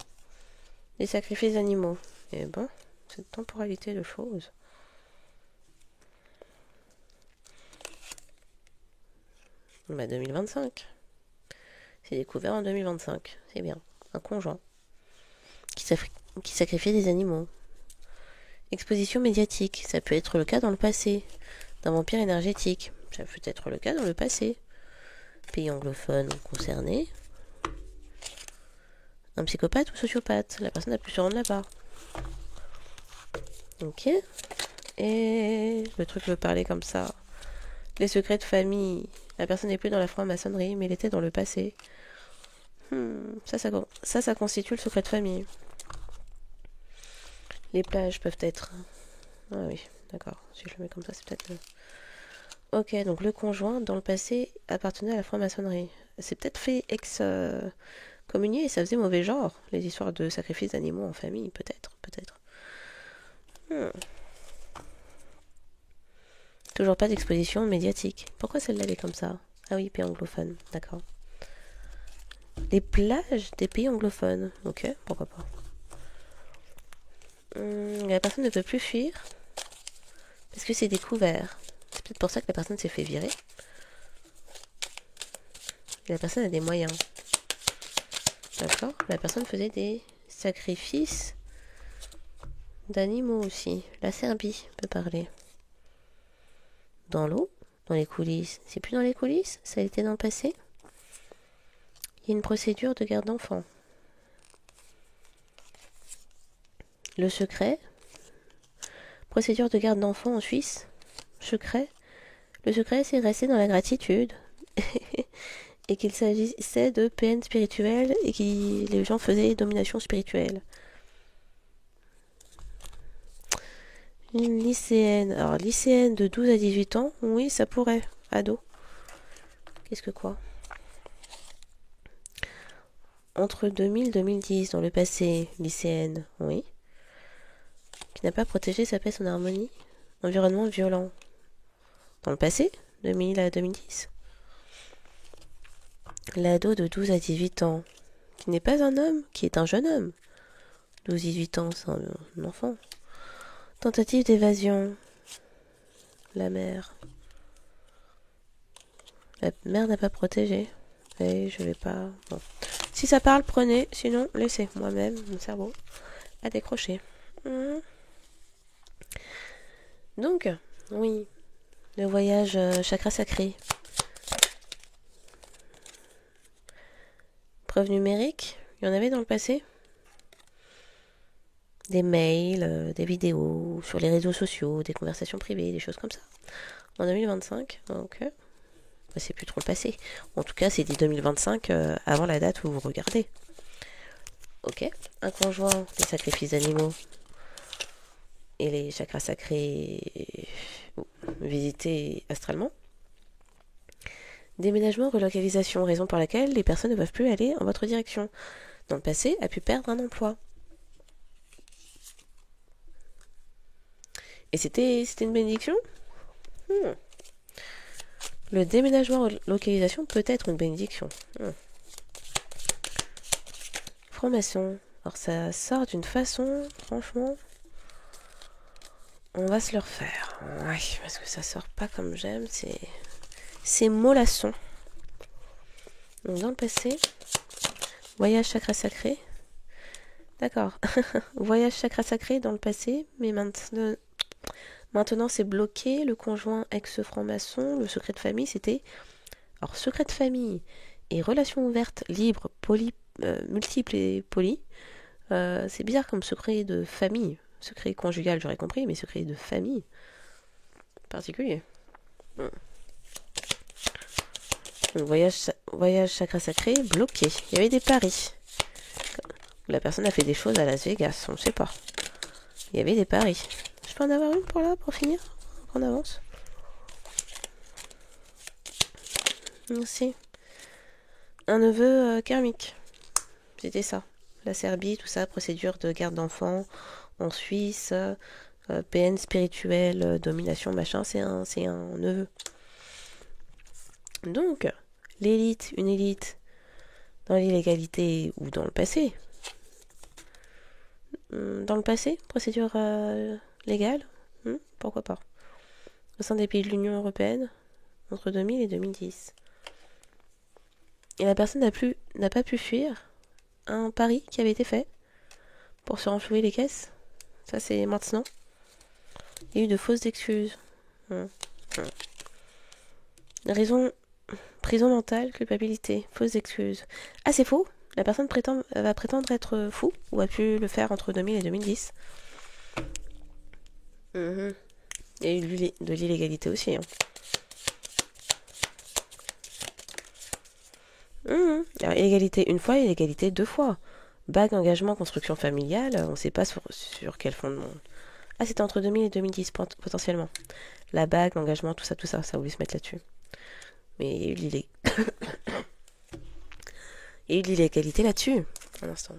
Les sacrifices animaux. Et bon, cette temporalité de choses. Bah 2025. C'est découvert en 2025. C'est bien. Un conjoint. Qui sacrifie des animaux. Exposition médiatique. Ça peut être le cas dans le passé. D'un vampire énergétique. Ça peut être le cas dans le passé. Pays anglophone concerné. Un psychopathe ou sociopathe. La personne a pu se rendre là-bas. Ok. Et le truc veut parler comme ça. Les secrets de famille. La personne n'est plus dans la franc-maçonnerie, mais elle était dans le passé. Ça constitue le secret de famille. Les plages peuvent être... Ah oui, d'accord. Si je le mets comme ça, c'est peut-être... Ok, donc le conjoint, dans le passé, appartenait à la franc-maçonnerie. C'est peut-être fait ex-communier et ça faisait mauvais genre. Les histoires de sacrifices d'animaux en famille, peut-être. Toujours pas d'exposition médiatique. Pourquoi celle-là, elle est comme ça? Ah oui, pays anglophone, d'accord. Les plages des pays anglophones. Ok, pourquoi pas. La personne ne peut plus fuir parce que c'est découvert. C'est peut-être pour ça que la personne s'est fait virer. Et la personne a des moyens. D'accord. La personne faisait des sacrifices d'animaux aussi. La Serbie peut parler. Dans l'eau, Dans les coulisses. C'est plus dans les coulisses? Ça a été dans le passé? Il y a une procédure de garde d'enfant. Le secret. Procédure de garde d'enfant en Suisse. Secret. Le secret, c'est rester dans la gratitude. Et qu'il s'agissait de PN spirituelle et que les gens faisaient domination spirituelle. Une lycéenne. Alors, lycéenne de 12 à 18 ans, oui, ça pourrait. Ado. Qu'est-ce que quoi? Entre 2000 et 2010, dans le passé, lycéenne, oui. Qui n'a pas protégé sa paix, son harmonie. Environnement violent. Dans le passé, 2000 à 2010. L'ado de 12 à 18 ans, qui n'est pas un homme, qui est un jeune homme. 12-18 ans, c'est un enfant. Tentative d'évasion. La mère. La mère n'a pas protégé. Et je vais pas... Bon. Si ça parle, prenez. Sinon, laissez. Moi-même, mon cerveau a décroché. Donc, oui. Le voyage chakra sacré. Preuve numérique. Il y en avait dans le passé. Des mails, des vidéos sur les réseaux sociaux, des conversations privées, des choses comme ça. En 2025, donc c'est plus trop le passé. En tout cas, c'est dit 2025 avant la date où vous regardez. Ok. Un conjoint, les sacrifices d'animaux et les chakras sacrés visités astralement. Déménagement, relocalisation, raison pour laquelle les personnes ne peuvent plus aller en votre direction. Dans le passé, a pu perdre un emploi. Et c'était une bénédiction? Le déménagement localisation peut être une bénédiction. Franc-maçon. Alors ça sort d'une façon, franchement, on va se le refaire. Ouais, parce que ça sort pas comme j'aime, c'est mollasson. Donc dans le passé, voyage chakra sacré. D'accord. Voyage chakra sacré dans le passé, mais maintenant c'est bloqué. Le conjoint ex-franc-maçon, le secret de famille, c'était... Alors, secret de famille et relations ouvertes, libres, multiples et polies, c'est bizarre comme secret de famille. Secret conjugal, j'aurais compris, mais secret de famille, particulier. Donc, voyage chakra sacré, bloqué. Il y avait des paris. La personne a fait des choses à Las Vegas, on ne sait pas. Il y avait des paris. Je peux en avoir une pour finir? On avance. Merci. Un neveu karmique. C'était ça. La Serbie, tout ça, procédure de garde d'enfants en Suisse, PN spirituel, domination, machin, c'est un neveu. Donc, une élite dans l'illégalité ou dans le passé. Dans le passé, procédure légale, pourquoi pas. Au sein des pays de l'Union européenne, entre 2000 et 2010. Et la personne n'a pas pu fuir un pari qui avait été fait pour se renflouer les caisses. Ça, c'est maintenant. Il y a eu de fausses excuses. Raison, prison mentale, culpabilité, fausses excuses. Ah, c'est faux. La personne va prétendre être fou, ou a pu le faire entre 2000 et 2010. Il y a eu de l'illégalité aussi. Alors, illégalité une fois, illégalité deux fois. Bague, engagement, construction familiale, on ne sait pas sur quel fondement. Ah, c'était entre 2000 et 2010 potentiellement. La bague, l'engagement, tout ça, ça a voulu se mettre là-dessus. Mais il y a eu de l'illégalité là-dessus, pour l'instant.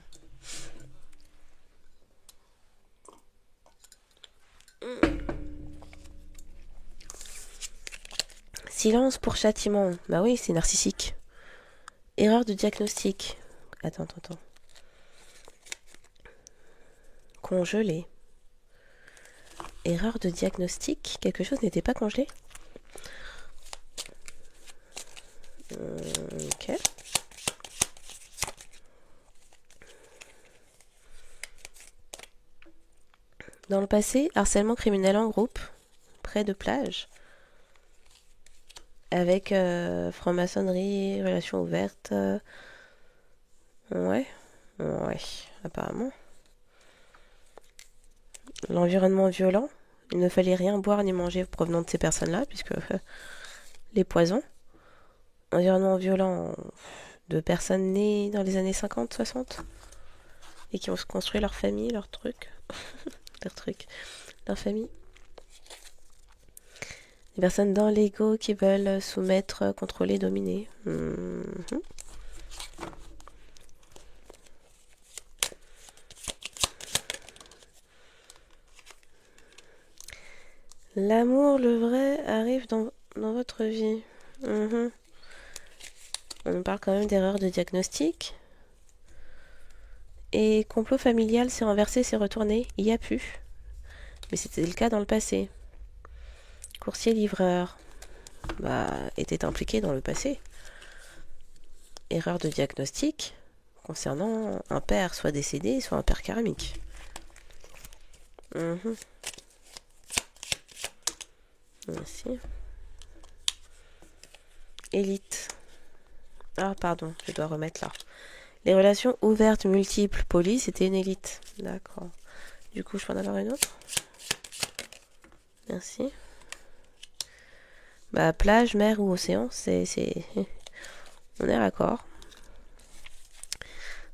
Silence pour châtiment. Bah oui, c'est narcissique. Erreur de diagnostic. Attends. Congelé. Erreur de diagnostic. Quelque chose n'était pas congelé. Ok. Dans le passé, harcèlement criminel en groupe, près de plage. avec franc-maçonnerie, relations ouvertes. Ouais, ouais, apparemment. L'environnement violent. Il ne fallait rien boire ni manger provenant de ces personnes-là, puisque les poisons. Environnement violent de personnes nées dans les années 50, 60 et qui ont construit leur famille, leur truc, leur famille. Des personnes dans l'ego qui veulent soumettre, contrôler, dominer. L'amour, le vrai, arrive dans votre vie. On nous parle quand même d'erreur de diagnostic. Et complot familial s'est renversé, s'est retourné. Il y a pu. Mais c'était le cas dans le passé. Coursier-livreur était impliqué dans le passé. Erreur de diagnostic concernant un père soit décédé, soit un père karmique. Merci. Élite. Ah, pardon, je dois remettre là. Les relations ouvertes, multiples, polies, c'était une élite. D'accord. Du coup, je peux en avoir une autre. Merci. Plage, mer ou océan, c'est... On est raccord.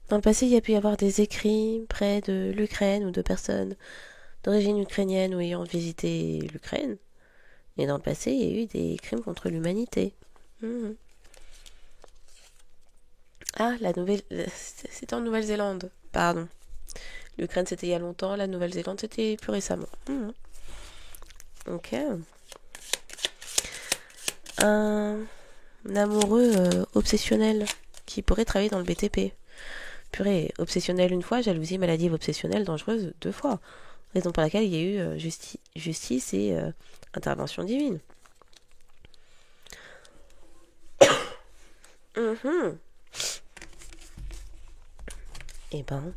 Dans le passé, il y a pu y avoir des écrits près de l'Ukraine ou de personnes d'origine ukrainienne ou ayant visité l'Ukraine. Et dans le passé, il y a eu des crimes contre l'humanité. Ah, c'était en Nouvelle-Zélande. Pardon. L'Ukraine, c'était il y a longtemps. La Nouvelle-Zélande, c'était plus récemment. Ok. Un amoureux obsessionnel qui pourrait travailler dans le BTP. Purée, obsessionnel une fois, jalousie maladive obsessionnelle dangereuse 2 fois. Raison pour laquelle il y a eu justice et intervention divine. Eh ben.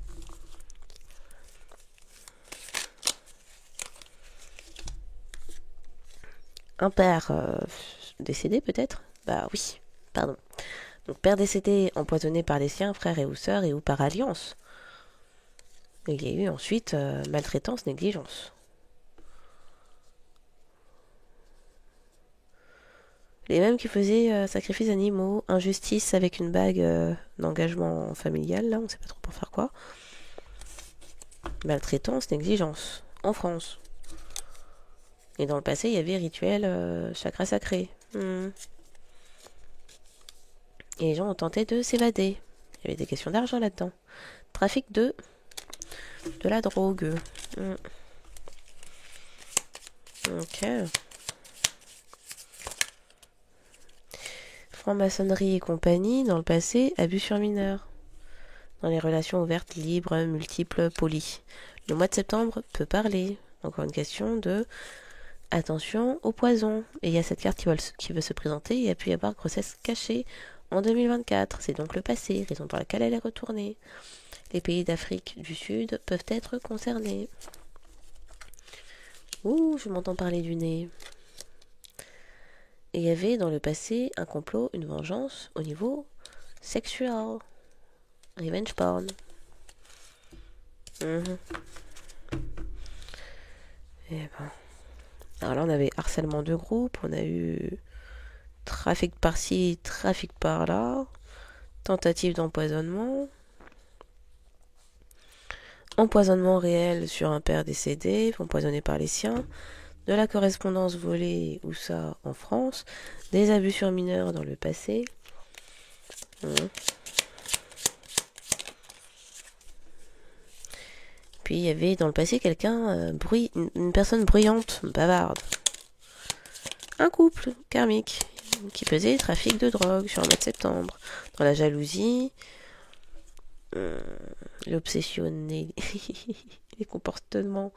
Un père décédé peut-être. Oui, pardon. Donc père décédé empoisonné par les siens, frères et ou sœurs et ou par alliance. Et il y a eu ensuite maltraitance, négligence. Les mêmes qui faisaient sacrifices animaux, injustice avec une bague d'engagement familial, là on sait pas trop pour faire quoi. Maltraitance, négligence. En France. Et dans le passé, il y avait rituel chakra sacré. Et les gens ont tenté de s'évader. Il y avait des questions d'argent là-dedans. Trafic de la drogue. Ok. Franc-maçonnerie et compagnie, dans le passé, abus sur mineurs. Dans les relations ouvertes, libres, multiples, polies. Le mois de septembre peut parler. Encore une question de attention au poison. Et il y a cette carte qui veut se présenter. Il y a pu y avoir grossesse cachée en 2024. C'est donc le passé, raison pour laquelle elle est retournée. Les pays d'Afrique du Sud peuvent être concernés. Ouh, je m'entends parler du nez. Et il y avait dans le passé un complot, une vengeance au niveau sexuel. Revenge porn. Et ben. Alors là, on avait harcèlement de groupe, on a eu trafic par-ci, trafic par-là, tentative d'empoisonnement, empoisonnement réel sur un père décédé, empoisonné par les siens, de la correspondance volée, ou ça en France, des abus sur mineurs dans le passé. Puis il y avait dans le passé quelqu'un, une personne bruyante, bavarde. Un couple karmique qui faisait trafic de drogue sur le mois de septembre. Dans la jalousie, l'obsessionnel, les comportements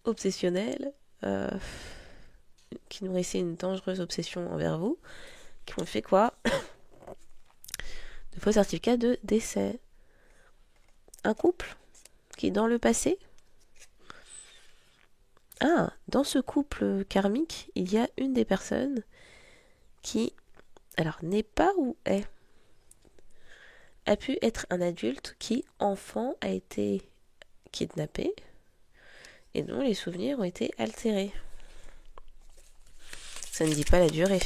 obsessionnels qui nourrissaient une dangereuse obsession envers vous, qui ont fait quoi? De faux certificats de décès. Un couple qui, dans le passé, dans ce couple karmique, il y a une des personnes qui, alors, n'est pas ou est, a pu être un adulte qui, enfant, a été kidnappé et dont les souvenirs ont été altérés. Ça ne dit pas la durée.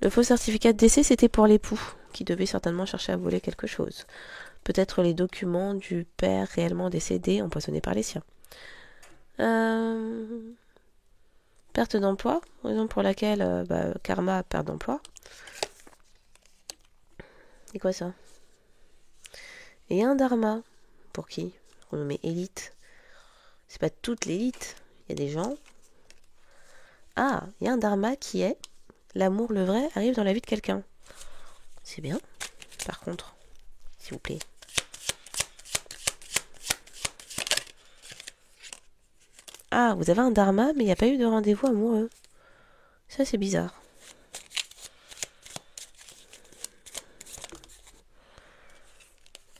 Le faux certificat de décès, c'était pour l'époux, qui devait certainement chercher à voler quelque chose. Peut-être les documents du père réellement décédé, empoisonné par les siens. Perte d'emploi, raison pour laquelle karma perte d'emploi. C'est quoi ça? Et un dharma. Pour qui? Renommé élite. C'est pas toute l'élite. Il y a des gens. Ah, il y a un dharma qui est l'amour, le vrai, arrive dans la vie de quelqu'un. C'est bien. Par contre, s'il vous plaît. Ah, vous avez un dharma, mais il n'y a pas eu de rendez-vous amoureux. Ça, c'est bizarre.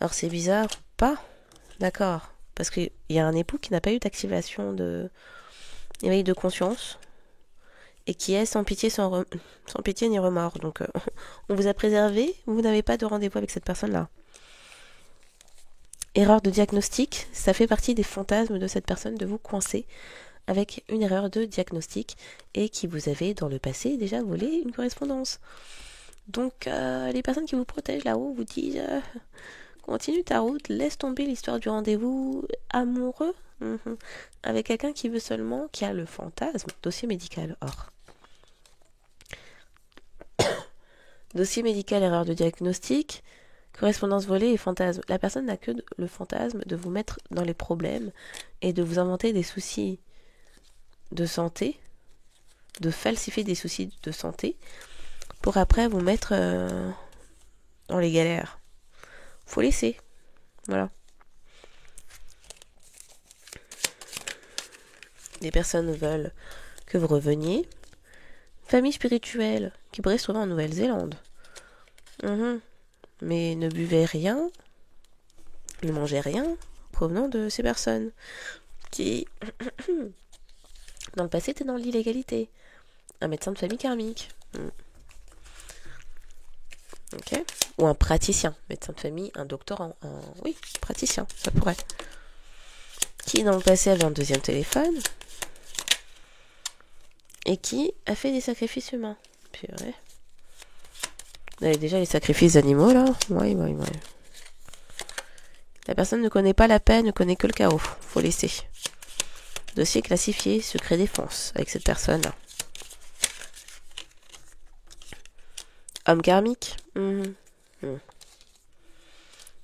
Alors, c'est bizarre ou pas? D'accord. Parce qu'il y a un époux qui n'a pas eu d'activation de éveil de conscience et qui est sans pitié, sans pitié ni remords. Donc, on vous a préservé, vous n'avez pas de rendez-vous avec cette personne-là. Erreur de diagnostic, ça fait partie des fantasmes de cette personne de vous coincer avec une erreur de diagnostic et qui vous avez dans le passé déjà volé une correspondance. Donc, les personnes qui vous protègent là-haut vous disent continue ta route, laisse tomber l'histoire du rendez-vous amoureux avec quelqu'un qui veut seulement, qui a le fantasme, dossier médical. Or, dossier médical, erreur de diagnostic, correspondance volée et fantasme. La personne n'a que le fantasme de vous mettre dans les problèmes et de vous inventer des soucis de santé, de falsifier des soucis de santé pour après vous mettre dans les galères. Faut laisser. Voilà. Les personnes veulent que vous reveniez. Famille spirituelle qui pourrait se trouver en Nouvelle-Zélande. Mais ne buvez rien, ne mangez rien provenant de ces personnes qui, dans le passé, étaient dans l'illégalité. Un médecin de famille karmique. Ok. Ou un praticien. Médecin de famille, un doctorant. Oui, praticien, ça pourrait. Qui, dans le passé, avait un deuxième téléphone. Et qui a fait des sacrifices humains. Purée. Vous avez déjà les sacrifices d'animaux, là? Oui. La personne ne connaît pas la paix, ne connaît que le chaos. Faut laisser. Dossier classifié, secret défense, avec cette personne-là. Homme karmique.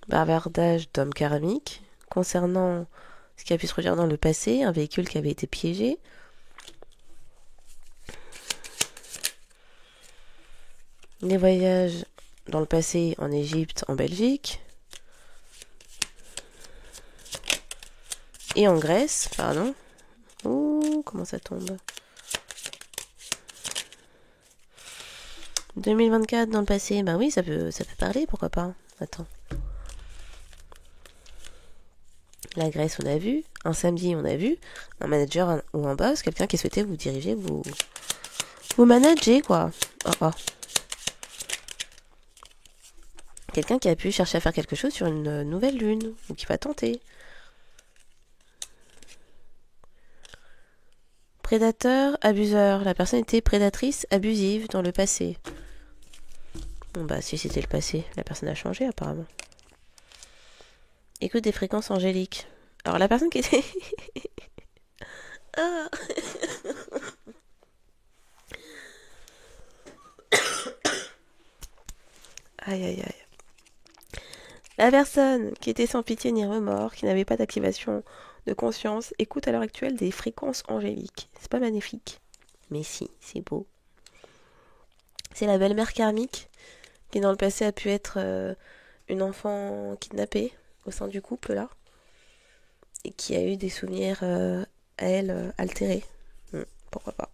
Bavardage d'homme karmique. Concernant ce qui a pu se produire dans le passé, un véhicule qui avait été piégé. Les voyages dans le passé en Égypte, en Belgique. Et en Grèce, pardon. Ouh, comment ça tombe. 2024 dans le passé, bah oui, ça peut parler, pourquoi pas. Attends. La Grèce, on a vu. Un samedi, on a vu. Un manager ou un boss, quelqu'un qui souhaitait vous diriger, vous manager, quoi. Oh. Quelqu'un qui a pu chercher à faire quelque chose sur une nouvelle lune, ou qui va tenter. Prédateur, abuseur. La personne était prédatrice, abusive dans le passé. Bon bah si c'était le passé, la personne a changé apparemment. Écoute des fréquences angéliques. Alors la personne qui était... ah. Aïe. La personne qui était sans pitié ni remords, qui n'avait pas d'activation de conscience, écoute à l'heure actuelle des fréquences angéliques. C'est pas magnifique. Mais si, c'est beau. C'est la belle-mère karmique qui dans le passé a pu être une enfant kidnappée au sein du couple là et qui a eu des souvenirs à elle altérés. Pourquoi pas.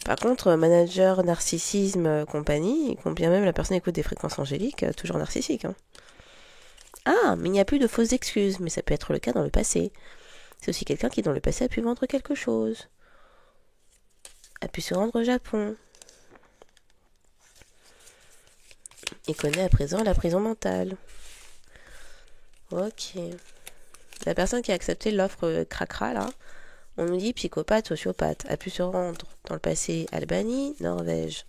Par contre, manager, narcissisme, compagnie, combien même la personne écoute des fréquences angéliques, toujours narcissique. Hein. Ah, mais il n'y a plus de fausses excuses, mais ça peut être le cas dans le passé. C'est aussi quelqu'un qui, dans le passé, a pu vendre quelque chose. A pu se rendre au Japon. Et connaît à présent la prison mentale. Ok. La personne qui a accepté l'offre cracra, là, on nous dit psychopathe, sociopathe, a pu se rendre dans le passé Albanie, Norvège.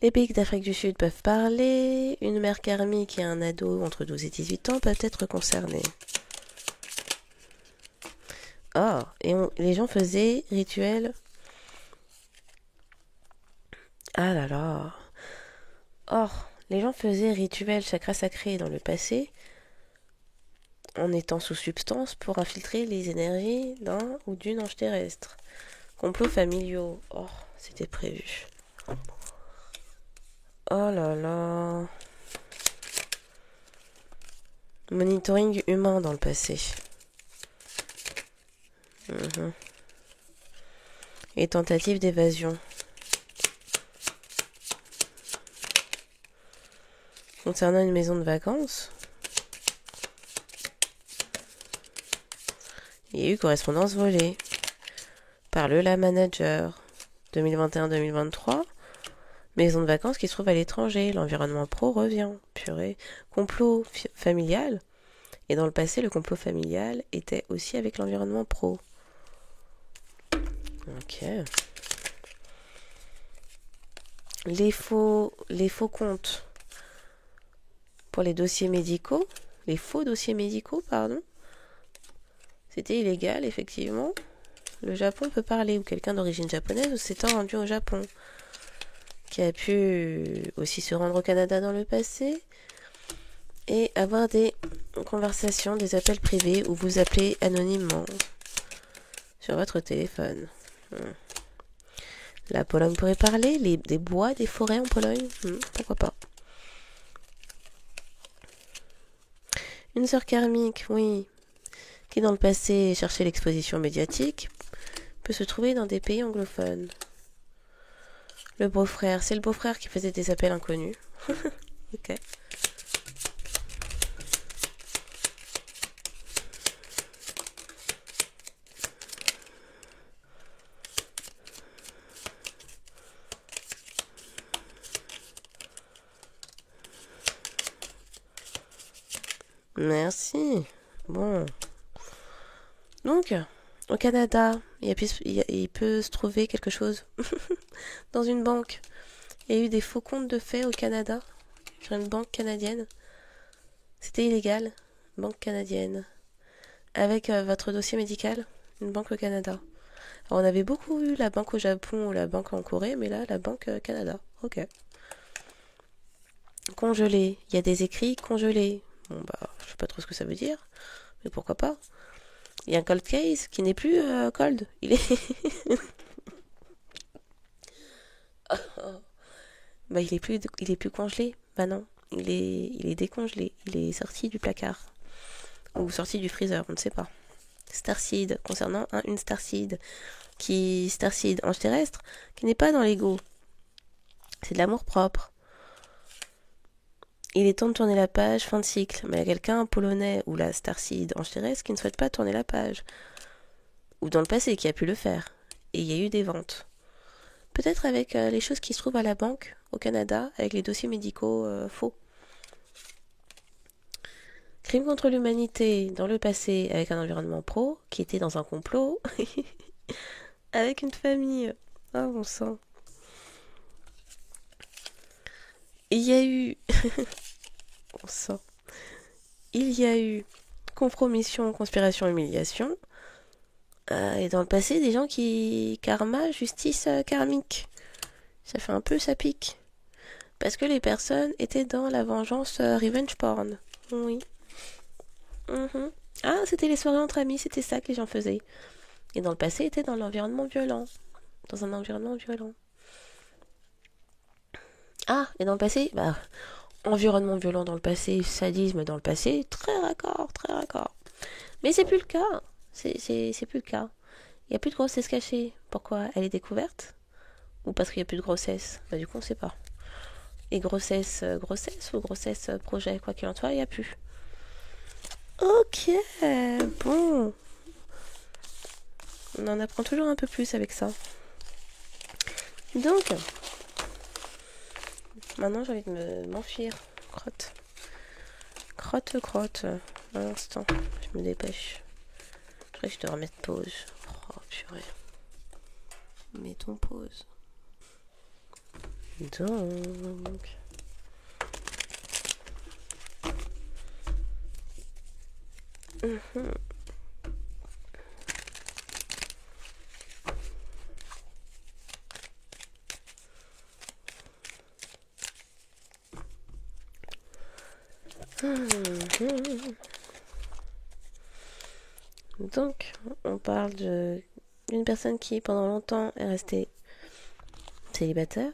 Les pays d'Afrique du Sud peuvent parler. Une mère karmique et un ado entre 12 et 18 ans peuvent être concernés. Oh, et les gens faisaient rituels. Ah là là. Or, les gens faisaient rituels chakra sacré dans le passé en étant sous substance pour infiltrer les énergies d'un ou d'une ange terrestre. Complots familiaux. Oh, c'était prévu. Oh là là. Monitoring humain dans le passé. Et tentative d'évasion. Concernant une maison de vacances, il y a eu correspondance volée par le La Manager 2021-2023. Maison de vacances qui se trouve à l'étranger. L'environnement pro revient. Purée. Complot familial. Et dans le passé, le complot familial était aussi avec l'environnement pro. Ok. Les faux comptes pour les dossiers médicaux. Les faux dossiers médicaux, pardon. C'était illégal, effectivement. Le Japon peut parler, ou quelqu'un d'origine japonaise, ou s'étant rendu au Japon. Qui a pu aussi se rendre au Canada dans le passé. Et avoir des conversations, des appels privés, où vous appelez anonymement. Sur votre téléphone. La Pologne pourrait parler, des bois, des forêts en Pologne, pourquoi pas. Une sœur karmique, oui, qui dans le passé cherchait l'exposition médiatique, peut se trouver dans des pays anglophones. Le beau-frère, c'est le beau-frère qui faisait des appels inconnus. Ok. Merci. Bon. Donc, au Canada, il peut se trouver quelque chose dans une banque. Il y a eu des faux comptes de fait au Canada, sur une banque canadienne. C'était illégal, banque canadienne. Avec votre dossier médical, une banque au Canada. Alors, on avait beaucoup eu la banque au Japon ou la banque en Corée, mais là, la banque Canada. Ok. Congelé. Il y a des écrits congelés. Bon, bah, je sais pas trop ce que ça veut dire, mais pourquoi pas. Il y a un cold case qui n'est plus cold. Il est... bah, il est plus congelé. Bah non, il est décongelé. Il est sorti du placard. Ou sorti du freezer, on ne sait pas. Starseed, concernant une Starseed. Starseed, ange terrestre, qui n'est pas dans l'ego. C'est de l'amour propre. Il est temps de tourner la page, fin de cycle. Mais il y a quelqu'un, un polonais, ou la Starseed, ange terrestre, qui ne souhaite pas tourner la page. Ou dans le passé, qui a pu le faire. Et il y a eu des ventes. Peut-être avec les choses qui se trouvent à la banque, au Canada, avec les dossiers médicaux faux. Crime contre l'humanité dans le passé, avec un environnement pro, qui était dans un complot, avec une famille. Ah, bon sang. Il y a eu... bon sang. Il y a eu compromission, conspiration, humiliation. Et dans le passé, des gens qui... Karma, justice karmique. Ça fait un peu ça pique. Parce que les personnes étaient dans la vengeance revenge porn. Oui. Ah, c'était les soirées entre amis, c'était ça que les gens faisaient. Et dans le passé, étaient dans l'environnement violent. Dans un environnement violent. Ah, et dans le passé, bah, environnement violent dans le passé, sadisme dans le passé, très raccord, très raccord. Mais c'est plus le cas. C'est plus le cas. Il n'y a plus de grossesse cachée. Pourquoi? Elle est découverte? Ou parce qu'il n'y a plus de grossesse? Bah du coup on sait pas. Et grossesse ou grossesse projet, quoi qu'il en soit, il n'y a plus. Ok, bon. On en apprend toujours un peu plus avec ça. Donc, maintenant j'ai envie de m'enfuir. Crotte. Un instant, je me dépêche. Je crois que je dois remettre pause. Oh purée. Mettons pause. Donc... Donc, on parle d'une personne qui, pendant longtemps, est restée célibataire.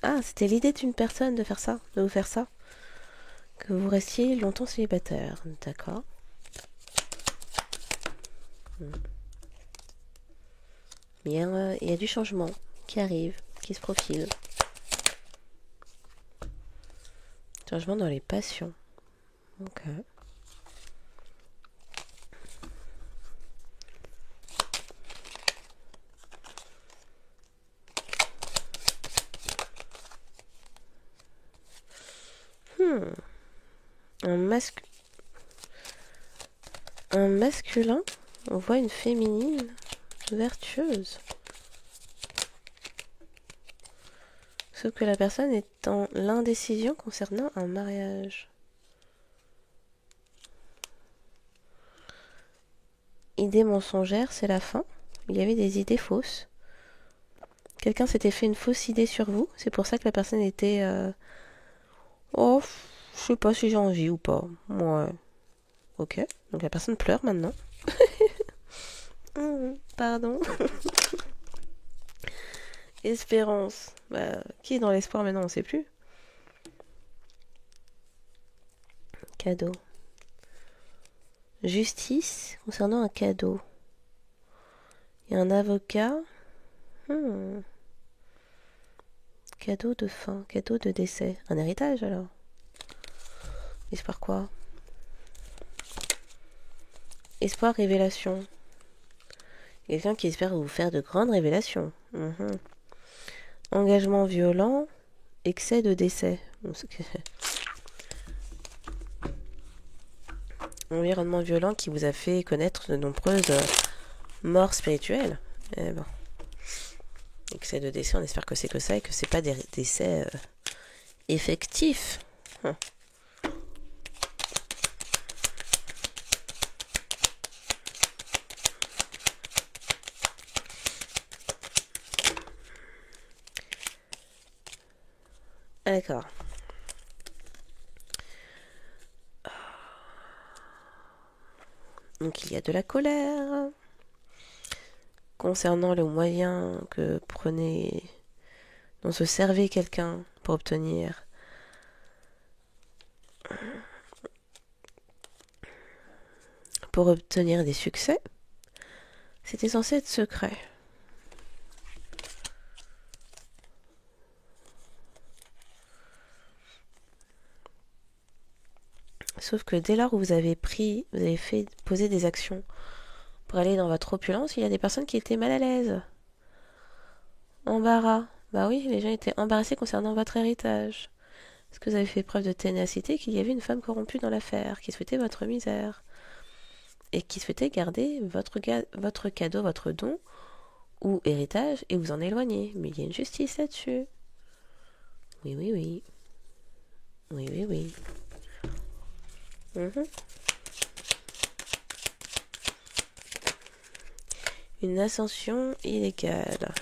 Ah, c'était l'idée d'une personne de faire ça, de vous faire ça. Que vous restiez longtemps célibataire, d'accord. Mais il y a du changement qui arrive, qui se profile. Changement dans les passions. Ok. Un masculin, on voit une féminine vertueuse. Sauf que la personne est en l'indécision concernant un mariage. Idée mensongère, c'est la fin. Il y avait des idées fausses. Quelqu'un s'était fait une fausse idée sur vous. C'est pour ça que la personne était... Oh, je sais pas si j'ai envie ou pas. Ouais. Ok. Donc la personne pleure maintenant. Pardon. Espérance. Bah, qui est dans l'espoir maintenant, on sait plus. Cadeau. Justice concernant un cadeau. Il y a un avocat. Cadeau de fin, cadeau de décès. Un héritage alors. Espoir quoi? Espoir révélation. Quelqu'un qui espère vous faire de grandes révélations. Engagement violent, excès de décès. Environnement violent qui vous a fait connaître de nombreuses morts spirituelles. Bon. Excès de décès, on espère que c'est que ça et que c'est pas des décès effectifs. D'accord. Donc il y a de la colère concernant le moyen que prenait, dont se servait quelqu'un pour obtenir des succès. C'était censé être secret. Sauf que dès lors où vous avez fait poser des actions pour aller dans votre opulence, il y a des personnes qui étaient mal à l'aise. Embarras. Bah oui, les gens étaient embarrassés concernant votre héritage. Parce que vous avez fait preuve de ténacité qu'il y avait une femme corrompue dans l'affaire, qui souhaitait votre misère. Et qui souhaitait garder votre cadeau, votre don, ou héritage, et vous en éloigner. Mais il y a une justice là-dessus. Oui. Oui. Une ascension illégale.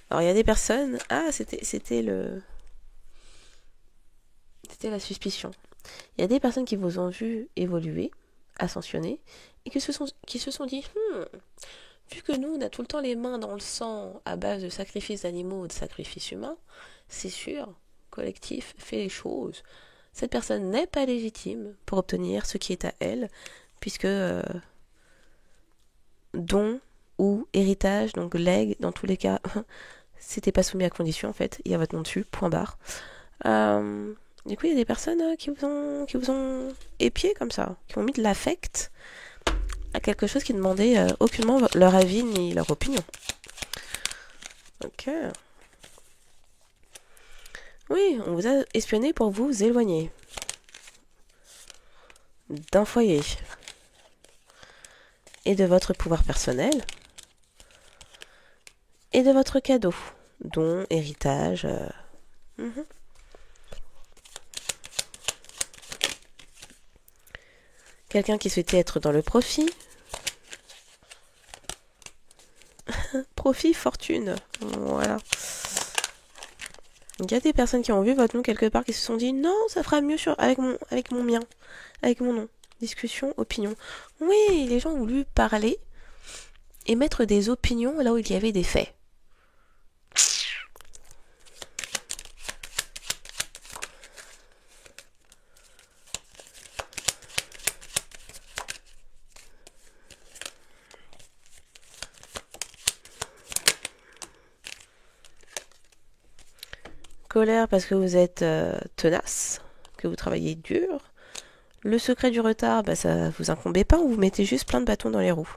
Alors il y a des personnes... Ah, c'était la suspicion. Il y a des personnes qui vous ont vu évoluer, ascensionner, et qui se sont dit, vu que nous, on a tout le temps les mains dans le sang à base de sacrifices d'animaux ou de sacrifices humains, c'est sûr collectif fait les choses. Cette personne n'est pas légitime pour obtenir ce qui est à elle, puisque don ou héritage, donc legs, dans tous les cas, c'était pas soumis à condition en fait, il y a votre nom dessus, point barre. Du coup, il y a des personnes qui vous ont épié comme ça, qui ont mis de l'affect à quelque chose qui demandait aucunement leur avis ni leur opinion. Ok. Oui, on vous a espionné pour vous éloigner d'un foyer et de votre pouvoir personnel et de votre cadeau, don, héritage. Quelqu'un qui souhaitait être dans le profit. Profit, fortune. Voilà. Il y a des personnes qui ont vu votre nom quelque part qui se sont dit non, ça fera mieux avec mon mien, avec mon nom. Discussion, opinion. Oui, les gens ont voulu parler et mettre des opinions là où il y avait des faits. Colère parce que vous êtes tenace, que vous travaillez dur. Le secret du retard, ça vous incombait pas, on vous mettait juste plein de bâtons dans les roues.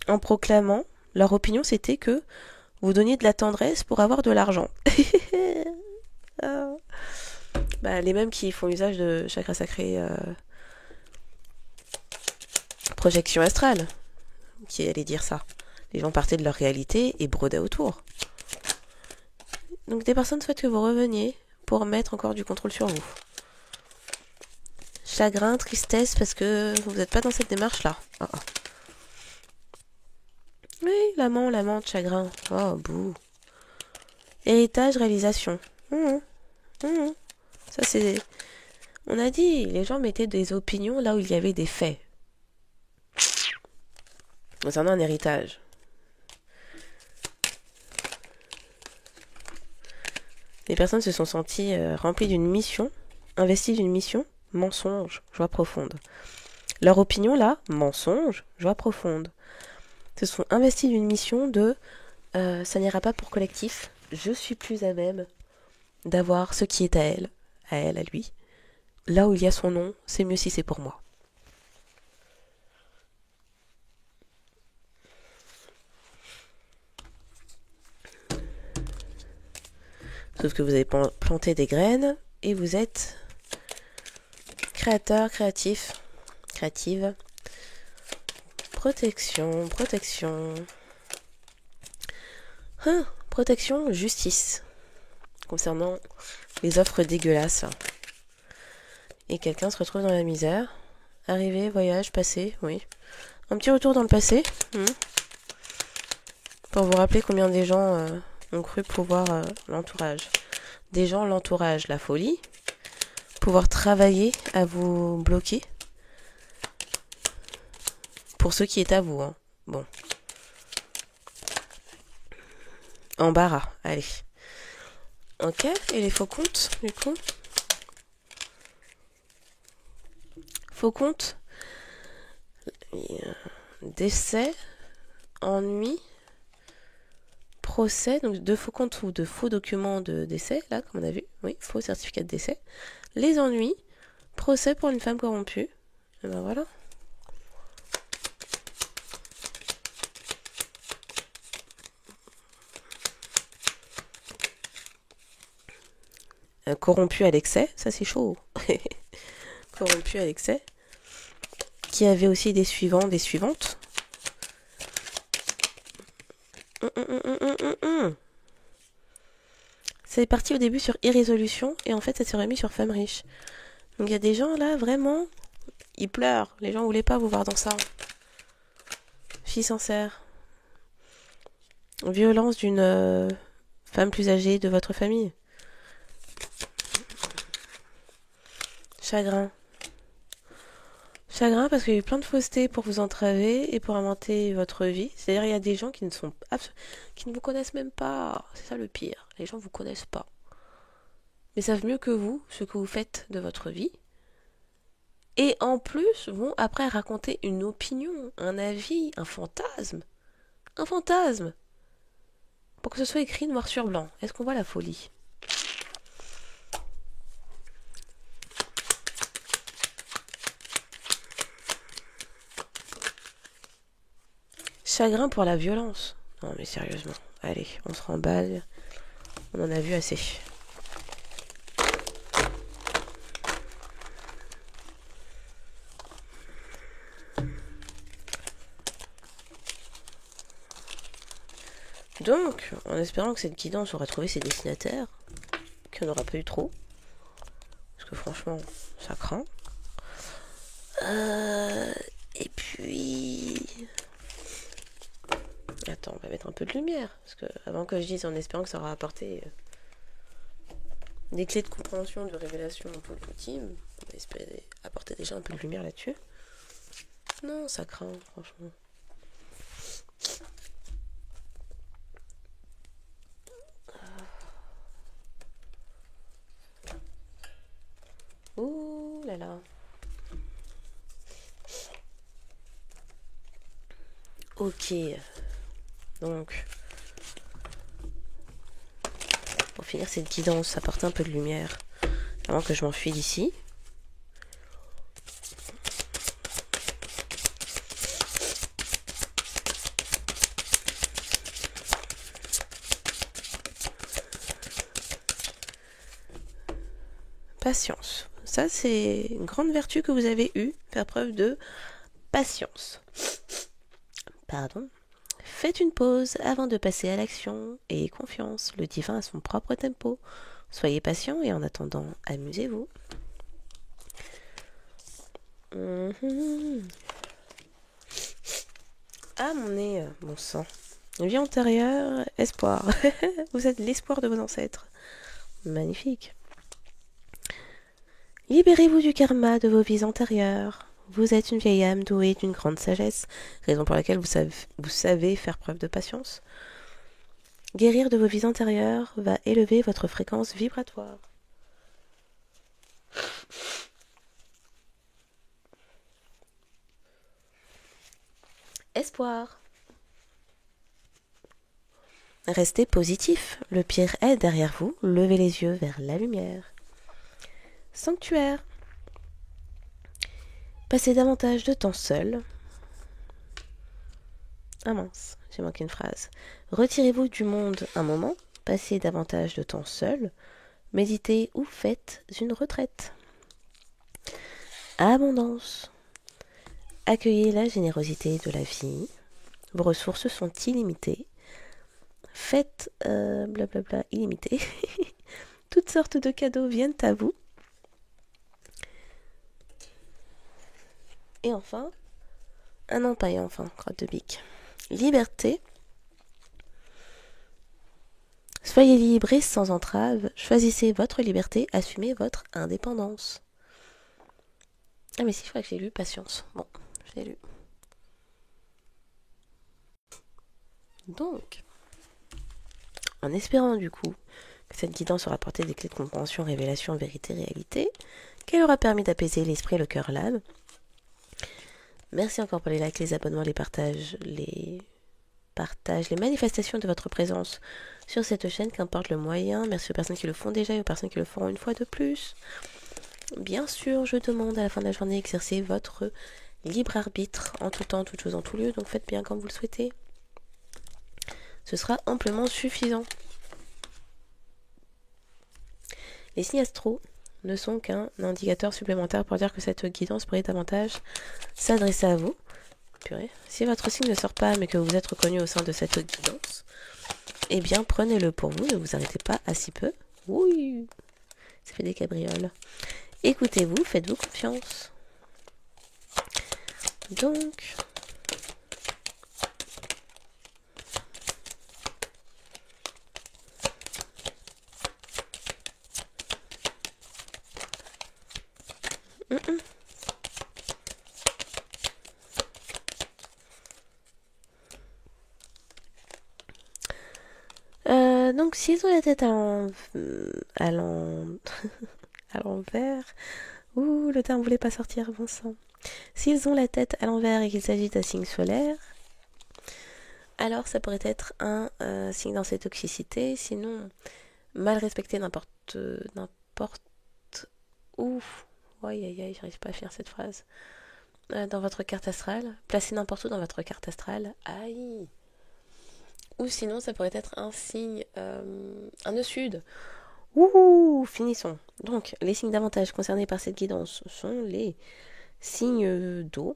En proclamant, leur opinion c'était que vous donniez de la tendresse pour avoir de l'argent. Les mêmes qui font usage de chakra sacré projection astrale, qui allait dire ça. Les gens partaient de leur réalité et brodaient autour. Donc des personnes souhaitent que vous reveniez pour mettre encore du contrôle sur vous. Chagrin, tristesse, parce que vous n'êtes pas dans cette démarche-là. Oui, lament, chagrin. Oh, bouh. Héritage, réalisation. Ça, c'est... On a dit, les gens mettaient des opinions là où il y avait des faits. Concernant un héritage. Les personnes se sont senties remplies d'une mission, investies d'une mission, mensonge, joie profonde. Leur opinion là, mensonge, joie profonde. Se sont investies d'une mission de ça n'ira pas pour collectif, je suis plus à même d'avoir ce qui est à elle, à lui. Là où il y a son nom, c'est mieux si c'est pour moi. Sauf que vous avez planté des graines et vous êtes créateur, créative. Protection. Protection, justice. Concernant les offres dégueulasses. Et quelqu'un se retrouve dans la misère. Arrivé, voyage, passé, oui. Un petit retour dans le passé. Pour vous rappeler combien des gens ont cru pouvoir l'entourage. Des gens, l'entourage, la folie. Pouvoir travailler à vous bloquer. Pour ce qui est à vous. Bon. Embarras, allez. Ok, et les faux comptes, du coup. Faux comptes. Décès. Ennui. Procès, donc de faux comptes ou de faux documents de décès, là, comme on a vu. Oui, faux certificat de décès. Les ennuis. Procès pour une femme corrompue. Et ben voilà. Corrompu à l'excès, ça c'est chaud. Corrompu à l'excès. Qui avait aussi des suivants, des suivantes. C'est parti au début sur irrésolution et en fait ça s'est remis sur femme riche. Donc il y a des gens là vraiment, ils pleurent. Les gens voulaient pas vous voir dans ça. Fille sincère. Violence d'une femme plus âgée de votre famille. Chagrin. Chagrin parce qu'il y a eu plein de faussetés pour vous entraver et pour inventer votre vie. C'est-à-dire il y a des gens qui qui ne vous connaissent même pas. C'est ça le pire. Les gens ne vous connaissent pas. Mais savent mieux que vous ce que vous faites de votre vie. Et en plus vont après raconter une opinion, un avis, un fantasme. Un fantasme. Pour que ce soit écrit noir sur blanc. Est-ce qu'on voit la folie? Chagrin pour la violence. Non mais sérieusement. Allez, on se remballe. On en a vu assez. Donc, en espérant que cette guidance aura trouvé ses destinataires, qu'il n'y en aura pas eu trop, parce que franchement, ça craint. Et puis... Attends, on va mettre un peu de lumière, parce que avant que je dise en espérant que ça aura apporté des clés de compréhension, de révélation pour le team, on va espérer apporter déjà un peu de lumière là-dessus. Non, ça craint, franchement. Ouh là là. Ok. Donc, pour finir cette guidance, apporter un peu de lumière avant que je m'enfuis d'ici. Patience. Ça, c'est une grande vertu que vous avez eue, faire preuve de patience. Pardon. Faites une pause avant de passer à l'action et confiance. Le divin a son propre tempo. Soyez patient et en attendant, amusez-vous. Ah, mon nez, mon sang. Vie antérieure, espoir. Vous êtes l'espoir de vos ancêtres. Magnifique. Libérez-vous du karma de vos vies antérieures. Vous êtes une vieille âme douée d'une grande sagesse, raison pour laquelle vous savez faire preuve de patience. Guérir de vos vies antérieures va élever votre fréquence vibratoire. Espoir. Restez positif, le pire est derrière vous, levez les yeux vers la lumière. Sanctuaire. Passez davantage de temps seul. Ah mince, j'ai manqué une phrase. Retirez-vous du monde un moment, passez davantage de temps seul, méditez ou faites une retraite. Abondance. Accueillez la générosité de la vie. Vos ressources sont illimitées. Faites blablabla illimité. Toutes sortes de cadeaux viennent à vous. Et enfin, non pas et enfin, crotte de bique. Liberté. Soyez libre et sans entrave. Choisissez votre liberté, assumez votre indépendance. Ah mais si, je crois que j'ai lu Patience. Bon, je l'ai lu. Donc, en espérant du coup que cette guidance aura apporté des clés de compréhension, révélation, vérité, réalité, qu'elle aura permis d'apaiser l'esprit, le cœur, l'âme. Merci encore pour les likes, les abonnements, les partages, les manifestations de votre présence sur cette chaîne, qu'importe le moyen. Merci aux personnes qui le font déjà et aux personnes qui le feront une fois de plus. Bien sûr, je demande à la fin de la journée d'exercer votre libre arbitre en tout temps, toute chose en tout lieu, donc faites bien comme vous le souhaitez. Ce sera amplement suffisant. Les signes astro ne sont qu'un indicateur supplémentaire pour dire que cette guidance pourrait davantage s'adresser à vous. Purée. Si votre signe ne sort pas mais que vous êtes reconnu au sein de cette guidance, eh bien prenez-le pour vous, ne vous arrêtez pas à si peu. Oui, ça fait des cabrioles. Écoutez-vous, faites-vous confiance. Donc... Donc, s'ils ont la tête à l'en- à l'envers... Ouh, le terme voulait pas sortir, bon sang. S'ils ont la tête à l'envers et qu'il s'agit d'un signe solaire, alors ça pourrait être un signe dans ses toxicités. Sinon, mal respecter n'importe où. Aïe aïe aïe, j'arrive pas à finir cette phrase. Dans votre carte astrale, placé n'importe où dans votre carte astrale. Aïe. Ou sinon, ça pourrait être un signe, un nœud sud. Ouh, finissons. Donc, les signes d'avantage concernés par cette guidance sont les signes d'eau,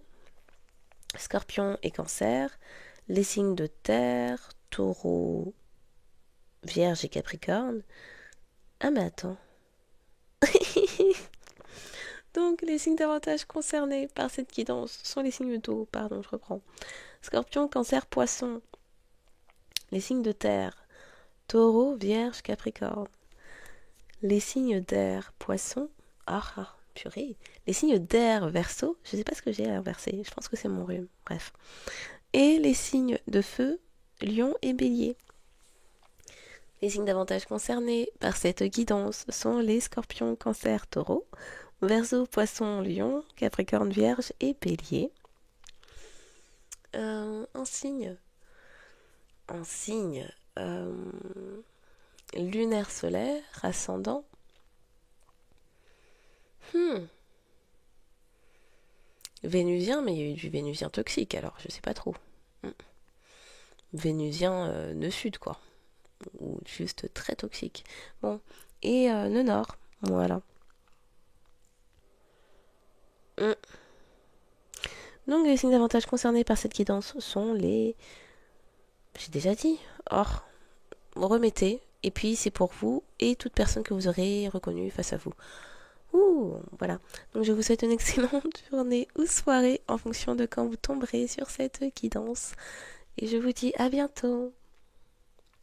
Scorpion et Cancer, les signes de terre, Taureau, Vierge et Capricorne. Ah mais attends. Donc les signes d'avantage concernés par cette guidance sont les signes d'eau, pardon, je reprends. Scorpion, Cancer, Poisson. Les signes de terre, Taureau, Vierge, Capricorne. Les signes d'air, Poisson. Ah, purée. Les signes d'air, Verseau. Je sais pas ce que j'ai à inverser, je pense que c'est mon rhume. Bref. Et les signes de feu, Lion et Bélier. Les signes d'avantage concernés par cette guidance sont les Scorpions, Cancer, Taureau, Verseau, Poisson, Lion, Capricorne, Vierge et Bélier. Un signe lunaire solaire, ascendant. Vénusien, mais il y a eu du Vénusien toxique, alors je sais pas trop. Vénusien nœud sud, quoi. Ou juste très toxique. Bon, et nœud nord, voilà. Donc les signes d'avantage concernés par cette guidance sont les... J'ai déjà dit. Or, remettez, et puis c'est pour vous et toute personne que vous aurez reconnue face à vous. Ouh, voilà. Donc je vous souhaite une excellente journée ou soirée en fonction de quand vous tomberez sur cette guidance. Et je vous dis à bientôt.